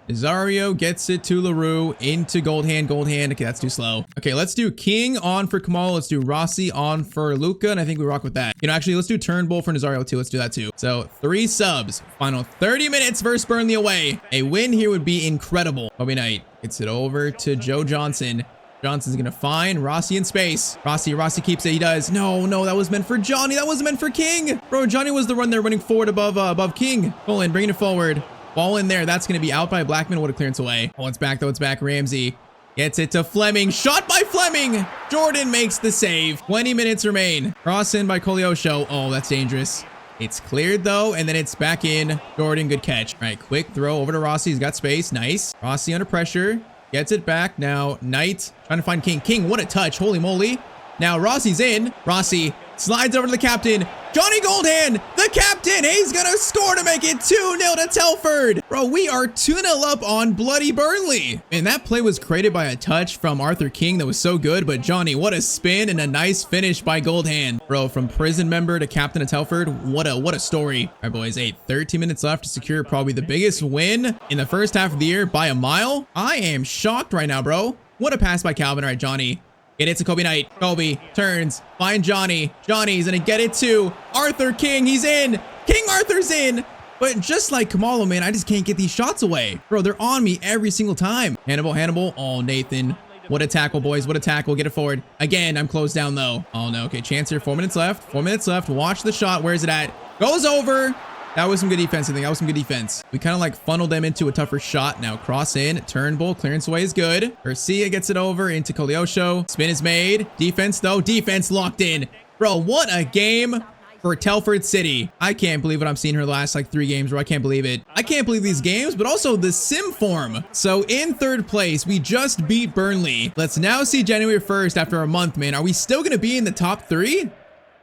Nazario gets it to LaRue into Goldhand. Okay, that's too slow. Okay, let's do King on for Kamal. Let's do Rossi on for Luca, and I think we rock with that. You know, actually, let's do Turnbull for Nazario too. Let's do that too. So 3 subs. Final 30 minutes versus Burnley away. A win here would be incredible. Kobe Knight gets it over to Joe Johnson. Johnson's gonna find Rossi in space. Rossi keeps it. He does. No, that was meant for Johnny. That wasn't meant for King. Bro, Johnny was the run there running forward above King. Colin, bringing it forward. Ball in there. That's going to be out by Blackman. What a clearance away. Oh, it's back though. It's back. Ramsey gets it to Fleming. Shot by Fleming. Jordan makes the save. 20 minutes remain. Cross in by Koleosho. Oh, that's dangerous. It's cleared though, and then it's back in. Jordan, good catch. All right, quick throw over to Rossi. He's got space. Nice. Rossi under pressure. Gets it back. Now, Knight trying to find King. King, what a touch. Holy moly. Now, Rossi's in. Rossi slides over to the captain. Johnny Goldhand, the captain. He's going to score to make it 2-0 to Telford. Bro, we are 2-0 up on bloody Burnley. And that play was created by a touch from Arthur King that was so good. But Johnny, what a spin and a nice finish by Goldhand. Bro, from prison member to captain of Telford, what a story. All right, boys, 13 minutes left to secure probably the biggest win in the first half of the year by a mile. I am shocked right now, bro. What a pass by Calvin. All right, Johnny. Get it to Kobe Knight. Kobe turns. Find Johnny. Johnny's going to get it to Arthur King. He's in. King Arthur's in. But just like Kamalo, man, I just can't get these shots away. Bro, they're on me every single time. Hannibal. Oh, Nathan. What a tackle, boys. What a tackle. Get it forward. Again, I'm closed down, though. Oh, no. Okay, chance here. 4 minutes left. 4 minutes left. Watch the shot. Where's it at? Goes over. That was some good defense, I think. That was some good defense. We kind of like funneled them into a tougher shot. Now cross in, Turnbull, clearance away is good. Garcia gets it over into Koleosho. Spin is made. Defense though, defense locked in. Bro, what a game for Telford City. I can't believe what I'm seeing her last like 3 games, bro. I can't believe it. I can't believe these games, but also the sim form. So in 3rd place, we just beat Burnley. Let's now see January 1st after a month, man. Are we still going to be in the top 3?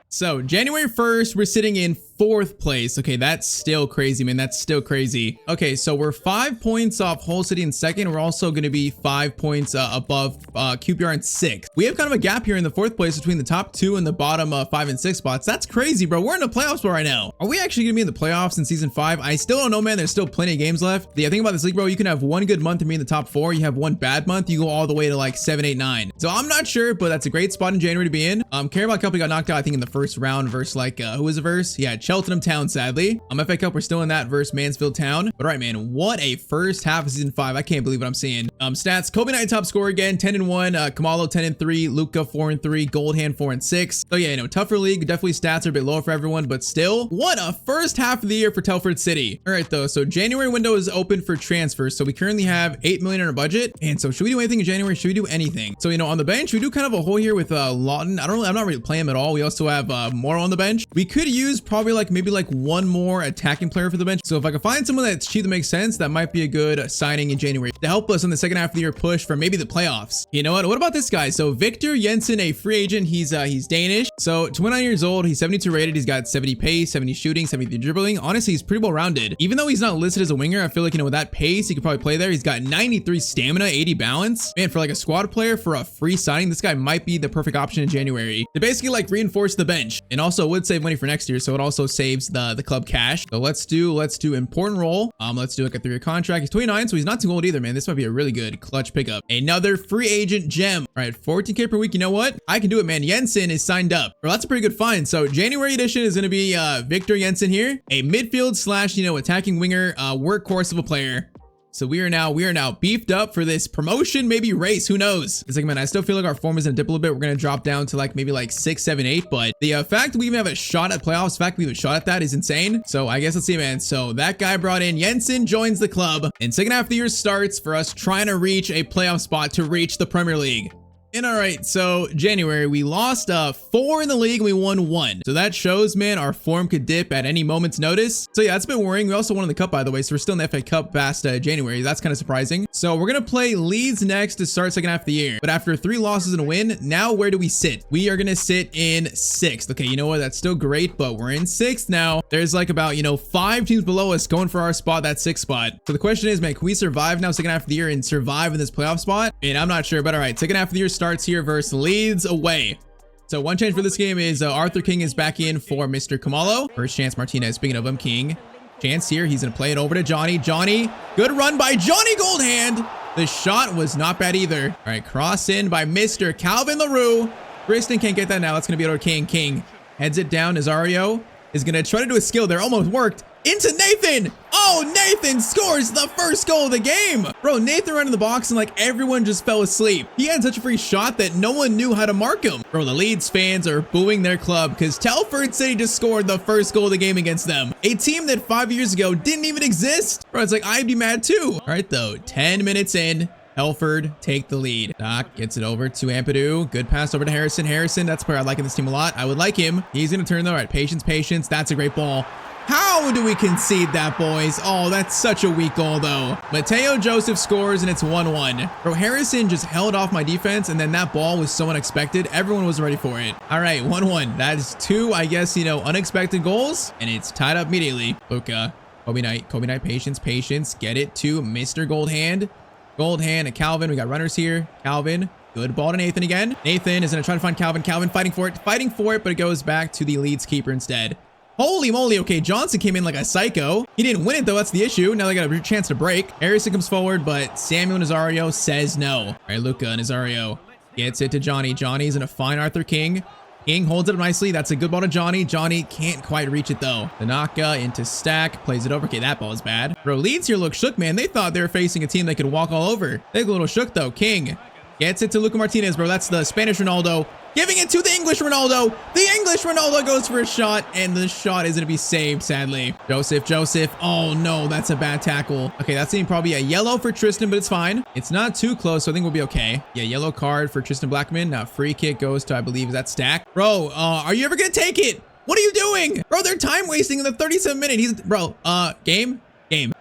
So January 1st, we're sitting in 4th place. Okay, that's still crazy, man. That's still crazy. Okay, so we're 5 points off Hull City in 2nd. We're also going to be 5 points above QPR in 6th. We have kind of a gap here in the 4th place between the top 2 and the bottom 5 and 6 spots. That's crazy, bro. We're in the playoffs right now. Are we actually going to be in the playoffs in season 5? I still don't know, man. There's still plenty of games left. The thing about this league, bro, you can have one good month and be in the top 4. You have one bad month, you go all the way to like 7, 8, 9. So I'm not sure, but that's a great spot in January to be in. Care about Company got knocked out, I think, in the first round versus like, who was the verse? Yeah, Cheltenham Town, sadly. FA Cup, we're still in that versus Mansfield Town. But all right, man, what a first half of season 5. I can't believe what I'm seeing. Stats, Kobe Knight top scorer again, 10-1, Kamalo 10-3, Luca 4-3, Goldhand 4-6. So yeah, you know, tougher league. Definitely stats are a bit lower for everyone, but still, what a first half of the year for Telford City. All right, though, so January window is open for transfers. So we currently have 8 million in our budget. And so should we do anything in January? Should we do anything? So, you know, on the bench, we do kind of a hole here with Lawton. I'm not really playing him at all. We also have Moro on the bench. We could use probably maybe one more attacking player for the bench. So if I can find someone that's cheap that makes sense, that might be a good signing in January to help us in the second half of the year push for maybe the playoffs. You know what? What about this guy? So Victor Jensen, a free agent. He's Danish. So 29 years old. He's 72 rated. He's got 70 pace, 70 shooting, 73 dribbling. Honestly, he's pretty well rounded. Even though he's not listed as a winger, I feel like, you know, with that pace, he could probably play there. He's got 93 stamina, 80 balance. Man, for a squad player for a free signing, this guy might be the perfect option in January to basically reinforce the bench, and also would save money for next year. So it also saves the club cash. So let's do important role. Let's do a 3-year contract. He's 29, so he's not too old either, man. This might be a really good clutch pickup. Another free agent gem. All right, 14K per week. You know what? I can do it, man. Jensen is signed up. Well, that's a pretty good find. So January edition is going to be Victor Jensen here, a midfield slash, you know, attacking winger, workhorse of a player. So we are now beefed up for this promotion, maybe race. Who knows? It's man, I still feel like our form is gonna dip a little bit. We're gonna drop down to maybe 6, 7, 8. But the fact that we even have a shot at playoffs, the fact we have a shot at that is insane. So I guess let's see, man. So that guy brought in Jensen, joins the club, and second half of the year starts for us trying to reach a playoff spot to reach the Premier League. And all right, so January, we lost 4 in the league and we won 1. So that shows, man, our form could dip at any moment's notice. So yeah, that's a bit worrying. We also won the cup, by the way, so we're still in the FA Cup past January. That's kind of surprising. So we're going to play Leeds next to start second half of the year. But after 3 losses and a win, now where do we sit? We are going to sit in 6th. Okay, you know what? That's still great, but we're in 6th now. There's about, you know, 5 teams below us going for our spot, that 6th spot. So the question is, man, can we survive now second half of the year and survive in this playoff spot? And I'm not sure, but all right, second half of the year starts here versus Leeds away. So one change for this game is Arthur King is back in for Mr. Kamalo. First chance Martinez. Speaking of him, King. Chance here. He's going to play it over to Johnny. Johnny. Good run by Johnny Goldhand. The shot was not bad either. All right. Cross in by Mr. Calvin LaRue. Kristen can't get that now. That's going to be over King. King heads it down. Nazario is going to try to do a skill there. Almost worked. Into Nathan. Oh, Nathan scores the first goal of the game. Bro, Nathan ran in the box and everyone just fell asleep. He had such a free shot that no one knew how to mark him. Bro, the Leeds fans are booing their club because Telford City just scored the first goal of the game against them. A team that 5 years ago didn't even exist. Bro, it's I'd be mad too. All right, though, 10 minutes in. Telford take the lead. Doc gets it over to Ampadu. Good pass over to Harrison. Harrison, that's a player I like in this team a lot. I would like him. He's going to turn though. All right, patience. That's a great ball. How do we concede that, boys? Oh, that's such a weak goal, though. Mateo Joseph scores, and it's 1-1. Bro, Harrison just held off my defense, and then that ball was so unexpected. Everyone was ready for it. All right, 1-1. That is 2, I guess, you know, unexpected goals, and it's tied up immediately. Luca, Kobe Knight, patience. Get it to Mr. Goldhand. Goldhand and Calvin. We got runners here. Calvin. Good ball to Nathan again. Nathan is going to try to find Calvin. Calvin fighting for it, but it goes back to the Leeds keeper instead. Holy moly. Okay, Johnson came in like a psycho. He didn't win it, though. That's the issue. Now they got a chance to break. Harrison comes forward, but Samuel Nazario says no. All right, Luca Nazario gets it to Johnny. Johnny's going to find Arthur King. King holds it up nicely. That's a good ball to Johnny. Johnny can't quite reach it, though. Tanaka into Stack. Plays it over. Okay, that ball is bad. Bro, Leeds here look shook, man. They thought they were facing a team they could walk all over. They look a little shook, though. King gets it to Luca Martinez, bro. That's the Spanish Ronaldo. Giving it to the English Ronaldo. The English Ronaldo goes for a shot, and the shot is going to be saved, sadly. Joseph. Oh, no, that's a bad tackle. Okay, that's probably a yellow for Tristan, but it's fine. It's not too close, so I think we'll be okay. Yeah, yellow card for Tristan Blackman. Now, free kick goes to, I believe, is that Stack? Bro, are you ever going to take it? What are you doing? Bro, they're time wasting in the 37th minute. Game.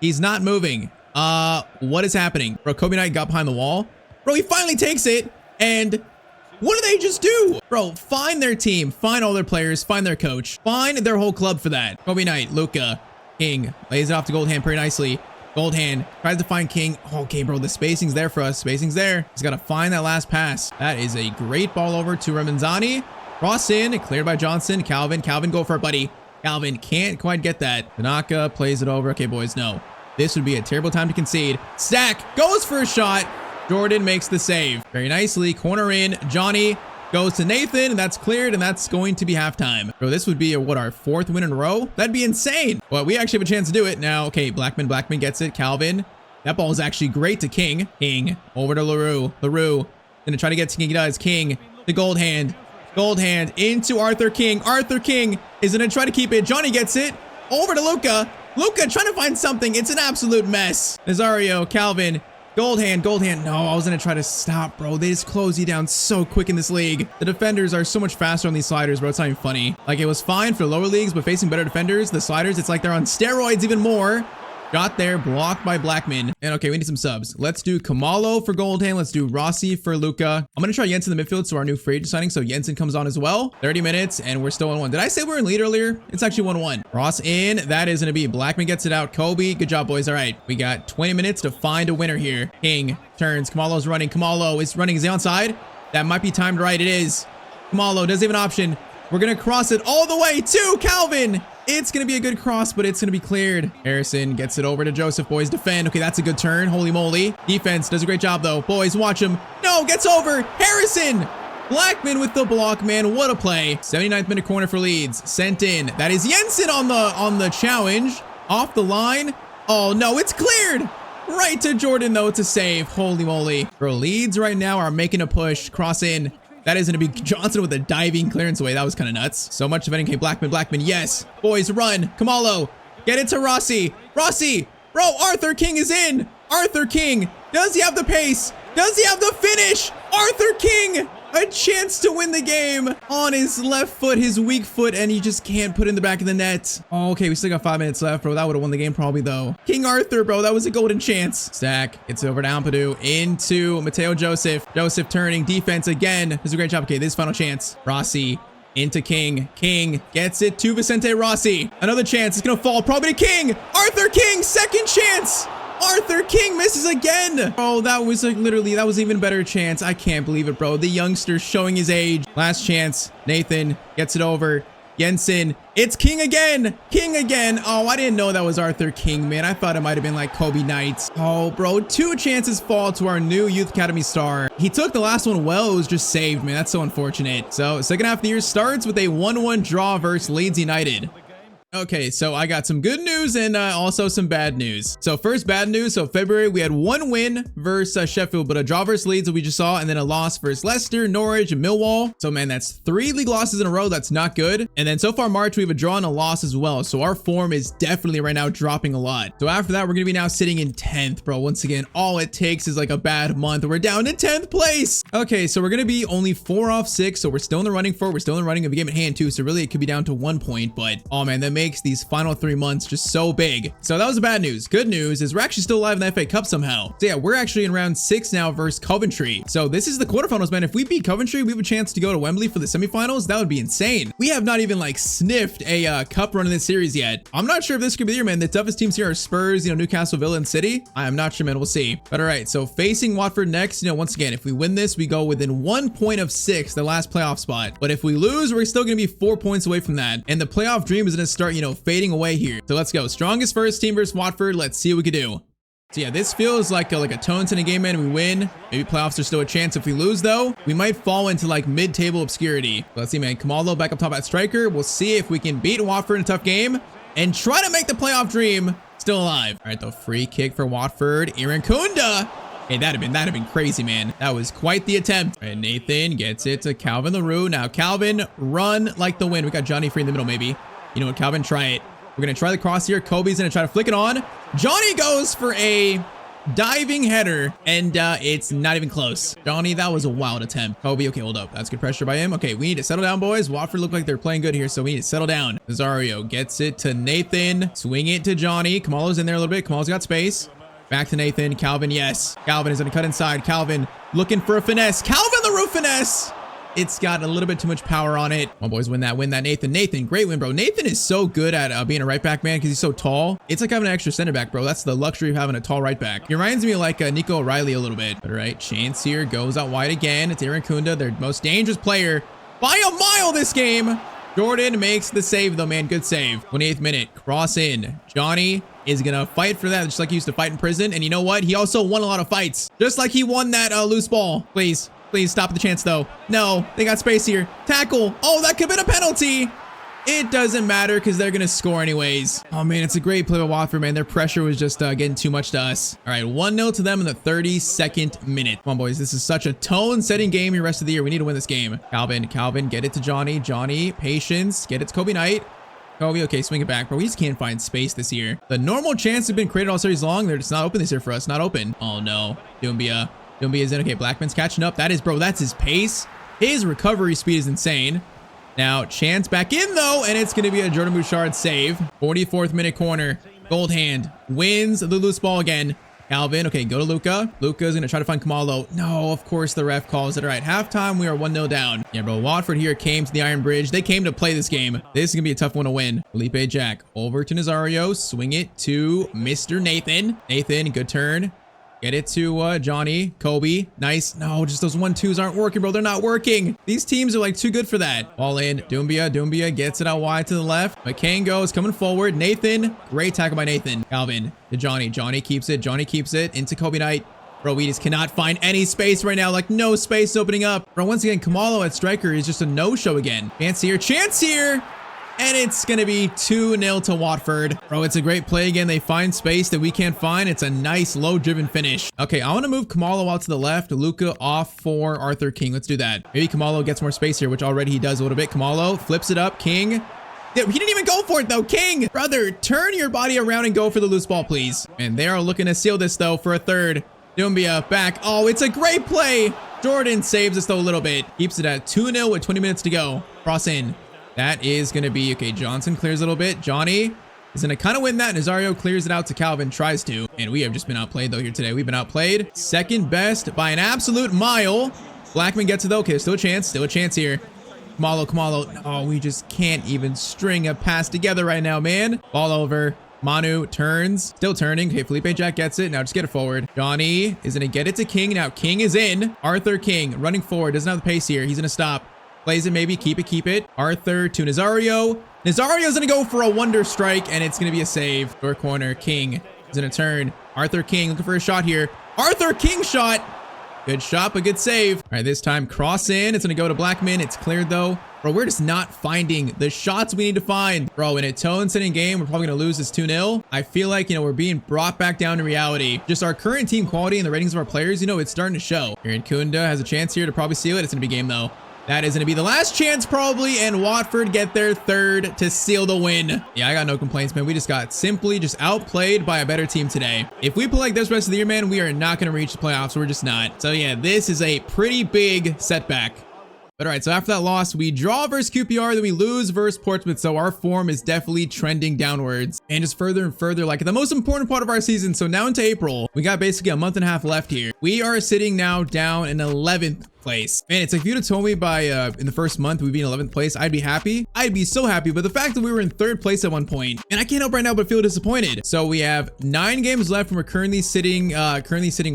He's not moving. What is happening? Bro, Kobe Knight got behind the wall. Bro, he finally takes it, and what do they just do? Bro, find their team, find all their players, find their coach, find their whole club for that. Kobe Knight, Luca, King, lays it off to Goldhand pretty nicely. Goldhand tries to find King. Okay, bro, the spacing's there for us. Spacing's there. He's got to find that last pass. That is a great ball over to Ramanzani. Cross in, cleared by Johnson. Calvin, go for it, buddy. Calvin can't quite get that. Tanaka plays it over. Okay, boys, no. This would be a terrible time to concede. Stack goes for a shot. Jordan makes the save very nicely. Corner in. Johnny Goes to Nathan, and that's cleared, and that's going to be halftime. Bro, this would be, what, our 4th win in a row? That'd be insane. Well, we actually have a chance to do it. Now, okay, Blackman gets it. Calvin. That ball is actually great to King. King, over to LaRue. LaRue, gonna try to get to King. He does. King, the gold hand. Gold hand into Arthur King. Arthur King is gonna try to keep it. Johnny gets it. Over to Luca. Luca trying to find something. It's an absolute mess. Nazario, Calvin. Gold hand, gold hand. No, I was gonna try to stop, bro. They just close you down so quick in this league. The defenders are so much faster on these sliders, bro. It's not even funny. Like, it was fine for lower leagues, but facing better defenders, the sliders, it's like they're on steroids even more. Got there, blocked by Blackman. And okay, we need some subs. Let's do Kamalo for gold hand. Let's do Rossi for Luca. I'm gonna try Jensen in the midfield, so our new free agent signing. So Jensen comes on as well. 30 minutes, and we're still 1-1. Did I say we were in lead earlier? It's actually 1-1. Ross in. That is gonna be Blackman gets it out. Kobe, good job, boys. All right, we got 20 minutes to find a winner here. King turns. Kamalo's running. Kamalo is running. Is he onside? That might be timed right. It is. Kamalo doesn't have an option. We're gonna cross it all the way to Calvin. It's going to be a good cross, but it's going to be cleared. Harrison gets it over to Joseph. Boys, defend. Okay, that's a good turn. Holy moly. Defense does a great job, though. Boys, watch him. No, gets over. Harrison. Blackman with the block, man. What a play. 79th minute corner for Leeds. Sent in. That is Jensen on the challenge. Off the line. Oh, no, it's cleared. Right to Jordan, though, to save. Holy moly. Bro, Leeds right now are making a push. Cross in. That is going to be Johnson with a diving clearance away. That was kind of nuts. So much defending. Okay, Blackman, yes. Boys, run. Kamalo, get it to Rossi. Rossi, bro, Arthur King is in. Arthur King, does he have the pace? Does he have the finish? Arthur King, a chance to win the game on his left foot, his weak foot, and he just can't put it in the back of the net. Oh, okay, we still got 5 minutes left, bro. That would have won the game probably, though. King Arthur, bro, that was a golden chance. Stack, it's over to Ampadu, into Mateo Joseph. Joseph turning, defense again. Does a great job. Okay, this is final chance. Rossi, into King. King gets it to Vicente Rossi. Another chance. It's going to fall probably to King. Arthur King, second chance. Arthur King misses again. Oh, that was like literally, that was even better chance. I can't believe it, bro. The youngster showing his age. Last chance. Nathan gets it over. Jensen. It's King again. King again. Oh, I didn't know that was Arthur King, man. I thought it might have been like Kobe Knight. Oh, bro. 2 chances fall to our new Youth Academy star. He took the last one well. It was just saved, man. That's so unfortunate. So, second half of the year starts with a 1-1 draw versus Leeds United. Okay, so I got some good news and also some bad news. So first bad news. So February, we had 1 win versus Sheffield, but a draw versus Leeds that we just saw, and then a loss versus Leicester, Norwich, and Millwall. So man, that's 3 league losses in a row. That's not good. And then so far March, we have a draw and a loss as well. So our form is definitely right now dropping a lot. So after that, we're going to be now sitting in 10th, bro. Once again, all it takes is like a bad month. We're down to 10th place. Okay, so we're going to be only 4 off 6. So we're still in the running for it. We're still in the running of a game at hand too. So really it could be down to 1 point, but oh man, that makes these final 3 months just so big. So that was the bad news. Good news is we're actually still alive in the FA Cup somehow. So yeah, we're actually in round 6 now versus Coventry. So this is the quarterfinals, man. If we beat Coventry, we have a chance to go to Wembley for the semifinals. That would be insane. We have not even like sniffed a cup run in this series yet. I'm not sure if this could be the year, man. The toughest teams here are Spurs, Newcastle, Villa, and City. I am not sure, man. We'll see. But all right, so facing Watford next, once again, if we win this, we go within 1 point of 6, the last playoff spot. But if we lose, we're still going to be 4 points away from that. And the playoff dream is going to start, fading away here. So let's go. Strongest first team versus Watford. Let's see what we can do. So yeah, this feels like a Tones in a game, man. We win. Maybe playoffs are still a chance. If we lose, though, we might fall into like mid-table obscurity. Let's see, man. Kamalo back up top at striker. We'll see if we can beat Watford in a tough game and try to make the playoff dream still alive. All right, the free kick for Watford. Irankunda. Hey, that'd have been crazy, man. That was quite the attempt. All right, Nathan gets it to Calvin LaRue. Now, Calvin, run like the wind. We got Johnny free in the middle, maybe. You know what, Calvin, try it. We're going to try the cross here. Kobe's going to try to flick it on. Johnny goes for a diving header, and it's not even close. Johnny, that was a wild attempt. Kobe, okay, hold up. That's good pressure by him. Okay, we need to settle down, boys. Watford look like they're playing good here, so we need to settle down. Nazario gets it to Nathan. Swing it to Johnny. Kamalo's in there a little bit. Kamalo's got space. Back to Nathan. Calvin, yes. Calvin is going to cut inside. Calvin looking for a finesse. Calvin LaRue finesse. It's got a little bit too much power on it. Come on, boys, win that, Nathan. Nathan, great win, bro. Nathan is so good at being a right back, man, because he's so tall. It's like having an extra center back, bro. That's the luxury of having a tall right back. He reminds me of like Nico O'Reilly a little bit. All right, chance here, goes out wide again. It's Irankunda, their most dangerous player by a mile this game. Jordan makes the save, though, man. Good save. 28th minute, cross in. Johnny is gonna fight for that, just like he used to fight in prison. And you know what? He also won a lot of fights, just like he won that loose ball. Please. Please stop the chance, though. No, they got space here. Tackle. Oh, that could have been a penalty. It doesn't matter because they're going to score anyways. Oh, man, it's a great play by Watford, man. Their pressure was just getting too much to us. All right, 1-0 to them in the 32nd minute. Come on, boys. This is such a tone-setting game the rest of the year. We need to win this game. Calvin, get it to Johnny. Johnny, patience. Get it to Kobe Knight. Kobe, okay, swing it back, bro. We just can't find space this year. The normal chance have been created all series long. They're just not open this year for us. Not open. Oh, no. Doumbia is in. Okay, Blackman's catching up. That is, bro, that's his pace. His recovery speed is insane. Now, chance back in, though, and it's going to be a Jordan Bouchard save. 44th minute corner. Gold hand. Wins the loose ball again. Calvin, okay, go to Luca. Luca's going to try to find Kamalo. No, of course the ref calls it. All right, halftime, we are 1-0 down. Yeah, bro, Watford here came to the Iron Bridge. They came to play this game. This is going to be a tough one to win. Felipe Jack over to Nazario. Swing it to Mr. Nathan. Nathan, good turn. Get it to Johnny. Kobe. Nice. No, just those 1-2s aren't working, bro. They're not working. These teams are like too good for that. Ball in. Doumbia gets it out wide to the left. Makengo is coming forward. Nathan. Great tackle by Nathan. Calvin to Johnny. Johnny keeps it. Into Kobe Knight. Bro, we just cannot find any space right now. Like, no space opening up. Bro, once again, Kamalo at striker is just a no-show again. Chance here. And it's going to be 2-0 to Watford. Bro, it's a great play again. They find space that we can't find. It's a nice low-driven finish. Okay, I want to move Kamalo out to the left. Luca off for Arthur King. Let's do that. Maybe Kamalo gets more space here, which already he does a little bit. Kamalo flips it up. King. Yeah, he didn't even go for it, though. King, brother, turn your body around and go for the loose ball, please. And they are looking to seal this, though, for a third. Doumbia back. Oh, it's a great play. Jordan saves us, though, a little bit. Keeps it at 2-0 with 20 minutes to go. Cross in. That is going to be, okay, Johnson clears a little bit. Johnny is going to kind of win that. Nazario clears it out to Calvin, tries to. And we have just been outplayed, though, here today. We've been outplayed. Second best by an absolute mile. Blackman gets it, though. Okay, still a chance here. Kamalo. Oh, we just can't even string a pass together right now, man. Ball over. Manu turns. Still turning. Okay, Felipe Jack gets it. Now just get it forward. Johnny is going to get it to King. Now King is in. Arthur King running forward. Doesn't have the pace here. He's going to stop. Plays it maybe. Keep it. Arthur to Nazario. Nazario's going to go for a wonder strike, and it's going to be a save. Door corner. King is going to turn. Arthur King looking for a shot here. Arthur King shot. Good shot, but good save. All right, this time cross in. It's going to go to Blackman. It's cleared, though. Bro, we're just not finding the shots we need to find. Bro, in a tone-setting game, we're probably going to lose this 2-0. I feel like, we're being brought back down to reality. Just our current team quality and the ratings of our players, it's starting to show. Aaron Kunda has a chance here to probably seal it. It's going to be game, though. That is going to be the last chance probably, and Watford get their third to seal the win. Yeah, I got no complaints, man. We just got simply outplayed by a better team today. If we play like this rest of the year, man, we are not going to reach the playoffs. We're just not. So yeah, this is a pretty big setback. But all right, so after that loss, we draw versus QPR, then we lose versus Portsmouth. So our form is definitely trending downwards and just further and further, like the most important part of our season. So now into April, we got basically a month and a half left here. We are sitting now down in 11th place. Man, it's like if you'd have told me by in the first month we'd be in 11th place, I'd be happy. I'd be so happy. But the fact that we were in 3rd place at one point, and I can't help right now but feel disappointed. So we have 9 games left, and we're currently sitting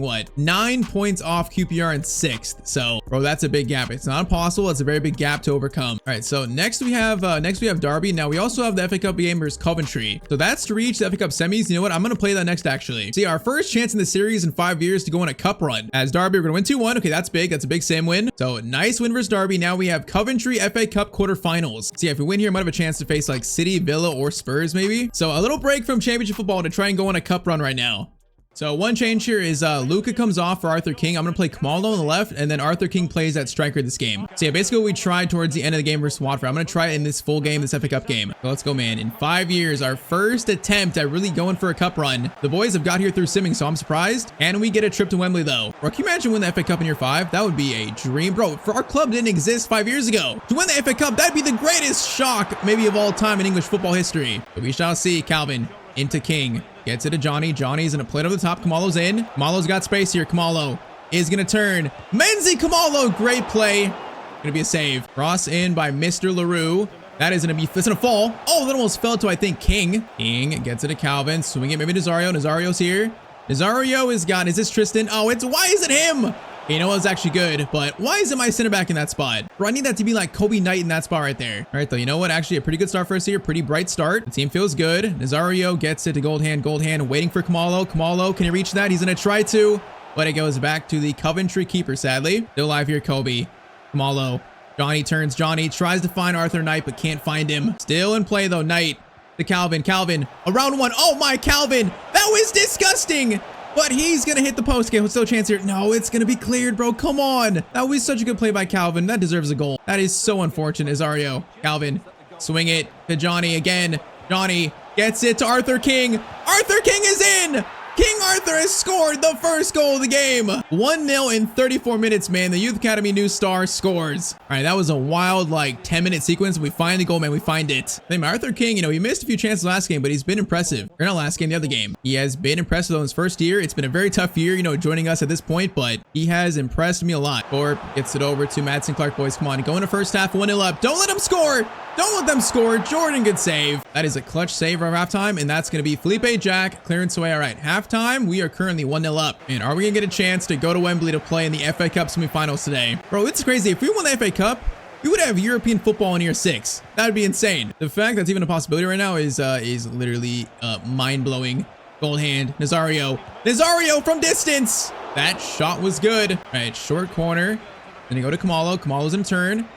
what? 9 points off QPR in 6th. So, bro, that's a big gap. It's not impossible. It's a very big gap to overcome. All right, so next we have Derby. Now we also have the FA Cup game versus Coventry. So that's to reach the FA Cup semis. You know what? I'm gonna play that next actually. See, our first chance in the series in 5 years to go on a cup run. As Derby, we're gonna win 2-1. Okay, that's big. That's a big Sam win. So nice win versus Derby. Now we have Coventry FA Cup quarterfinals. So yeah, if we win here, I might have a chance to face like City, Villa, or Spurs maybe. So a little break from championship football to try and go on a cup run right now. So one change here is Luca comes off for Arthur King. I'm going to play Kamalo on the left, and then Arthur King plays at striker this game. So yeah, basically what we tried towards the end of the game versus Watford. I'm going to try it in this full game, this FA Cup game. So let's go, man. In 5 years, our first attempt at really going for a cup run. The boys have got here through simming, so I'm surprised. And we get a trip to Wembley, though. Bro, can you imagine winning the FA Cup in year 5? That would be a dream. Bro, for our club didn't exist 5 years ago. To win the FA Cup, that'd be the greatest shock, maybe of all time in English football history. But we shall see. Calvin into King. Gets it to Johnny. Johnny's in a plate over the top. Kamalo's in. Kamalo's got space here. Kamalo is going to turn. Menzi Kamalo. Great play. Going to be a save. Cross in by Mr. LaRue. That is going to be, that's going to fall. Oh, that almost fell to, I think, King. King gets it to Calvin. Swing it maybe Nazario. Nazario's here. Nazario is gone. Is this Tristan? Oh, why is it him? You know, it's actually good, but why isn't my center back in that spot? Bro, I need that to be like Kobe Knight in that spot right there. All right, though, you know what? Actually, a pretty good start for us here. Pretty bright start. The team feels good. Nazario gets it to Gold Hand, waiting for Kamalo. Kamalo, can he reach that? He's going to try to. but it goes back to the Coventry keeper, sadly. Still alive here, Kobe. Kamalo. Johnny turns. Johnny tries to find Arthur Knight, but can't find him. Still in play, though. Knight to Calvin. Calvin, around one. Oh, my, Calvin. That was disgusting. But he's going to hit the post. Okay, what's still a chance here? No, it's going to be cleared, bro. Come on. That was such a good play by Calvin. That deserves a goal. That is so unfortunate, Azario. Calvin, swing it to Johnny again. Johnny gets it to Arthur King. Arthur King is in. King Arthur has scored the first goal of the game. 1-0 in 34 minutes, man. The Youth Academy new star scores. All right, that was a wild, like, 10-minute sequence. We find the goal, man. We find it. Name Arthur King, you know, he missed a few chances last game, but he's been impressive. Or not last game, the other game. He has been impressive on his first year. It's been a very tough year, you know, joining us at this point, but he has impressed me a lot. Or gets it over to Madison Clark, boys. Come on, go into first half, 1-0 up. Don't let him score. Don't let them score. Jordan, good save. That is a clutch save of halftime, and that's going to be Felipe Jack clearance away. All right, halftime, we are currently 1-0 up. And are we going to get a chance to go to Wembley to play in the FA Cup semifinals today? Bro, it's crazy. If we won the FA Cup, we would have European football in year 6. That would be insane. The fact that's even a possibility right now is literally mind-blowing. Gold hand, Nazario. Nazario from distance. That shot was good. All right, short corner. Then you go to Kamalo. Kamalo's in turn.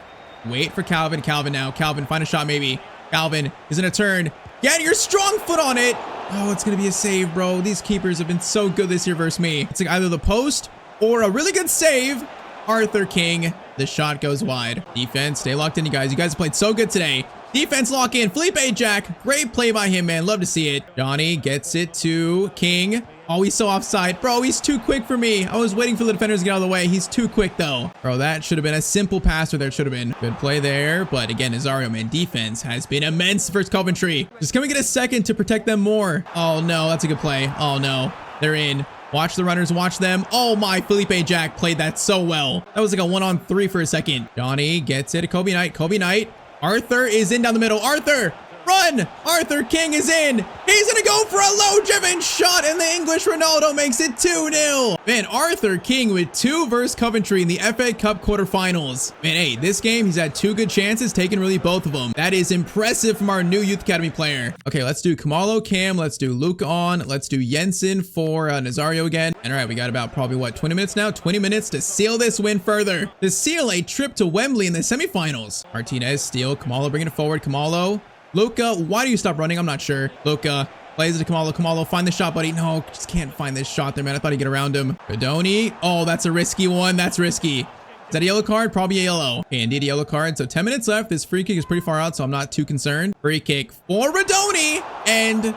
Wait for Calvin. Calvin now. Calvin, find a shot maybe. Calvin is in a turn. Get your strong foot on it. Oh, it's going to be a save, bro. These keepers have been so good this year versus me. It's like either the post or a really good save. Arthur King. The shot goes wide. Defense, stay locked in, you guys. You guys have played so good today. Defense lock in. Felipe Jack. Great play by him, man. Love to see it. Johnny gets it to King. Oh, he's so offside. Bro, he's too quick for me. I was waiting for the defenders to get out of the way. He's too quick, though. Bro, that should have been a simple pass, or there should have been. Good play there. But again, Nazario, man, defense has been immense versus Coventry. Just can we get a second to protect them more? Oh, no. That's a good play. Oh, no. They're in. Watch the runners. Watch them. Oh, my. Felipe Jack played that so well. That was like a 1-on-3 for a second. Johnny gets it to Kobe Knight. Kobe Knight. Arthur is in down the middle. Arthur! Run! Arthur King is in. He's going to go for a low-driven shot, and the English Ronaldo makes it 2-0. Man, Arthur King with 2 versus Coventry in the FA Cup quarterfinals. Man, hey, this game, he's had 2 good chances, taking really both of them. That is impressive from our new Youth Academy player. Okay, let's do Kamalo Cam. Let's do Luke on. Let's do Jensen for Nazario again. And all right, we got about probably, what, 20 minutes now? 20 minutes to seal this win further. To seal a trip to Wembley in the semifinals. Martinez, steal. Kamalo bringing it forward. Kamalo. Luca, why do you stop running? I'm not sure. Luca plays it to Kamalo. Kamalo, find the shot, buddy. No, just can't find this shot there, man. I thought he'd get around him. Godoni. Oh, that's a risky one. That's risky. Is that a yellow card? Probably a yellow. Okay, indeed a yellow card. So 10 minutes left. This free kick is pretty far out, so I'm not too concerned. Free kick for Rodoni. And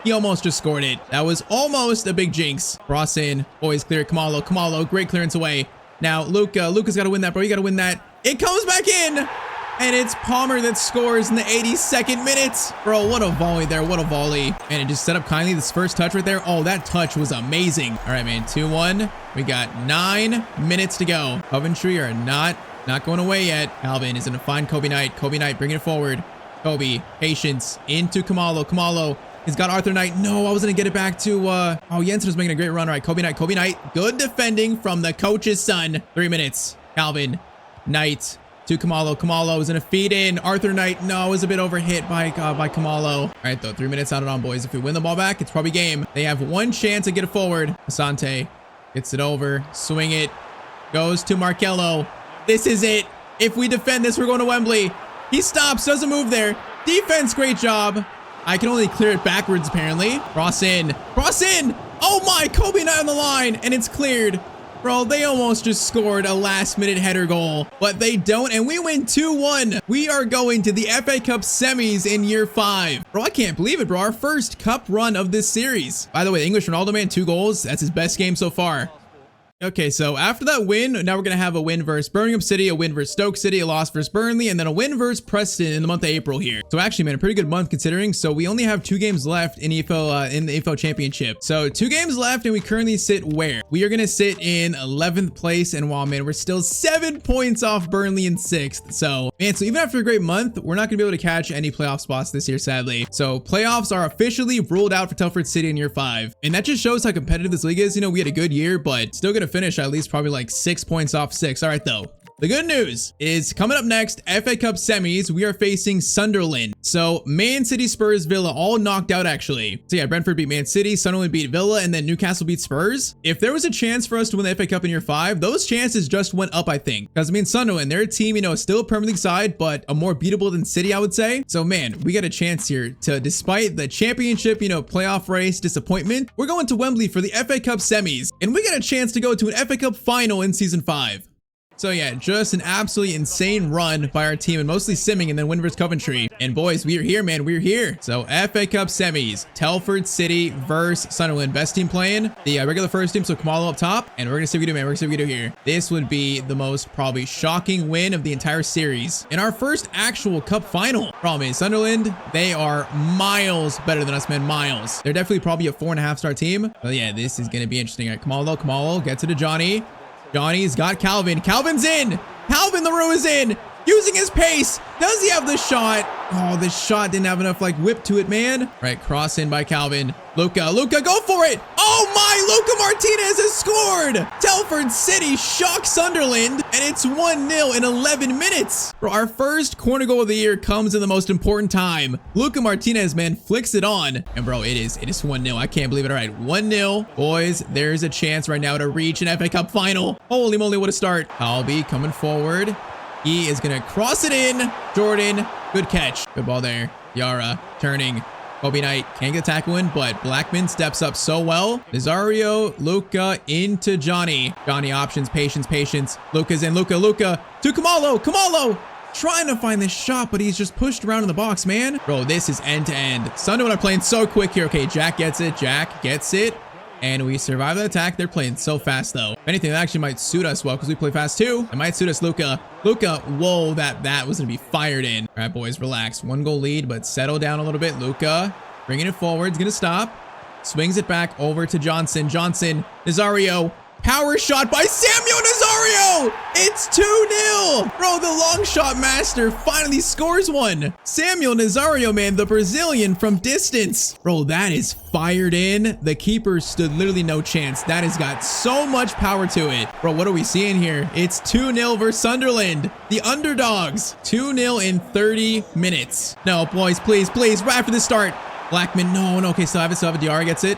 he almost just scored it. That was almost a big jinx. Cross in. Boys clear. Kamalo. Kamalo, great clearance away. Now, Luca. Luca's got to win that, bro. You got to win that. It comes back in. And it's Palmer that scores in the 82nd minute. Bro, what a volley there. What a volley. And it just set up kindly. This first touch right there. Oh, that touch was amazing. All right, man. 2-1. We got 9 minutes to go. Coventry are not going away yet. Calvin is going to find Kobe Knight. Kobe Knight bringing it forward. Kobe, patience into Kamalo. Kamalo. He's got Arthur Knight. No, I was going to get it back to, oh, Jensen was making a great run. All right, Kobe Knight. Kobe Knight. Good defending from the coach's son. 3 minutes. Calvin. Knight. To Kamalo. Kamalo is going to feed in. Arthur Knight, no, is a bit overhit by Kamalo. All right, though, 3 minutes out and on, boys. If we win the ball back, it's probably game. They have 1 chance to get it forward. Asante gets it over. Swing it. Goes to Markello. This is it. If we defend this, we're going to Wembley. He stops, doesn't move there. Defense, great job. I can only clear it backwards, apparently. Cross in. Cross in. Oh, my. Kobe Knight on the line, and it's cleared. Bro, they almost just scored a last-minute header goal, but they don't, and we win 2-1. We are going to the FA Cup semis in year 5. Bro, I can't believe it, bro. Our first cup run of this series. By the way, the English Ronaldo, man, 2 goals. That's his best game so far. Okay, so after that win, now we're going to have a win versus Birmingham City, a win versus Stoke City, a loss versus Burnley, and then a win versus Preston in the month of April here. So actually, man, a pretty good month considering. So we only have 2 games left in EFL, in the EFL Championship. So 2 games left, and we currently sit where? We are going to sit in 11th place, and wow, man, we're still 7 points off Burnley in 6th. So, man, so even after a great month, we're not going to be able to catch any playoff spots this year, sadly. So playoffs are officially ruled out for Telford City in year 5. And that just shows how competitive this league is. You know, we had a good year, but still going to finish at least probably like 6 points off 6. All right, though. The good news is coming up next, FA Cup semis, we are facing Sunderland. So Man City, Spurs, Villa all knocked out actually. So yeah, Brentford beat Man City, Sunderland beat Villa, and then Newcastle beat Spurs. If there was a chance for us to win the FA Cup in year 5, those chances just went up, I think. Because I mean, Sunderland, they're a team, you know, still a Premier League side, but a more beatable than City, I would say. So man, we got a chance here to, despite the championship, you know, playoff race disappointment, we're going to Wembley for the FA Cup semis, and we got a chance to go to an FA Cup final in season 5. So yeah, just an absolutely insane run by our team, and mostly simming, and then win versus Coventry. And boys, we are here, man. We're here. So FA Cup semis, Telford City versus Sunderland. Best team playing. The regular first team, so Kamalo up top. And we're going to see what we do, man. We're going to see what we do here. This would be the most probably shocking win of the entire series. In our first actual cup final. Problem is, Sunderland, they are miles better than us, man. Miles. They're definitely probably a 4.5-star team. But yeah, this is going to be interesting. All right, Kamalo gets it to Johnny. Johnny's got Calvin. Calvin's in. Calvin LaRue is in. Using his pace. Does he have the shot? Oh, the shot didn't have enough like whip to it, man. All right, cross in by Calvin. Luca, go for it. Oh my, Luca Martinez has scored. Telford City shocks Sunderland, and it's 1-0 in 11 minutes. Bro, our first corner goal of the year comes in the most important time. Luca Martinez, man, flicks it on. And bro, it is 1-0. I can't believe it. All right, 1-0. Boys, there's a chance right now to reach an FA Cup final. Holy moly, what a start. Albi coming forward. He is going to cross it in. Jordan, good catch. Good ball there. Yara turning. Kobe Knight can't get a tackle in, but Blackman steps up so well. Nazario, Luca into Johnny. Johnny options, patience. Luca's in. Luca to Kamalo. Trying to find this shot, but he's just pushed around in the box, man. Bro, this is end to end. Sunderland are playing so quick here. Okay, Jack gets it. And we survive the attack. They're playing so fast, though. If anything, that actually might suit us well because we play fast, too. It might suit us, Luca. Whoa, that was going to be fired in. All right, boys, relax. 1-goal lead, but settle down a little bit. Luca bringing it forward. He's going to stop. Swings it back over to Johnson. Nazario. Power shot by Samuel Nazario. It's 2-0. Bro, the long shot master finally scores one. Samuel Nazario, man, the Brazilian from distance. Bro, that is fired in. The keeper stood literally no chance. That has got so much power to it. Bro, what are we seeing here? It's 2-0 versus Sunderland. The underdogs. 2-0 in 30 minutes. No, boys, please. Right after the start. Blackman, no. Okay, still have it. Diarra gets it.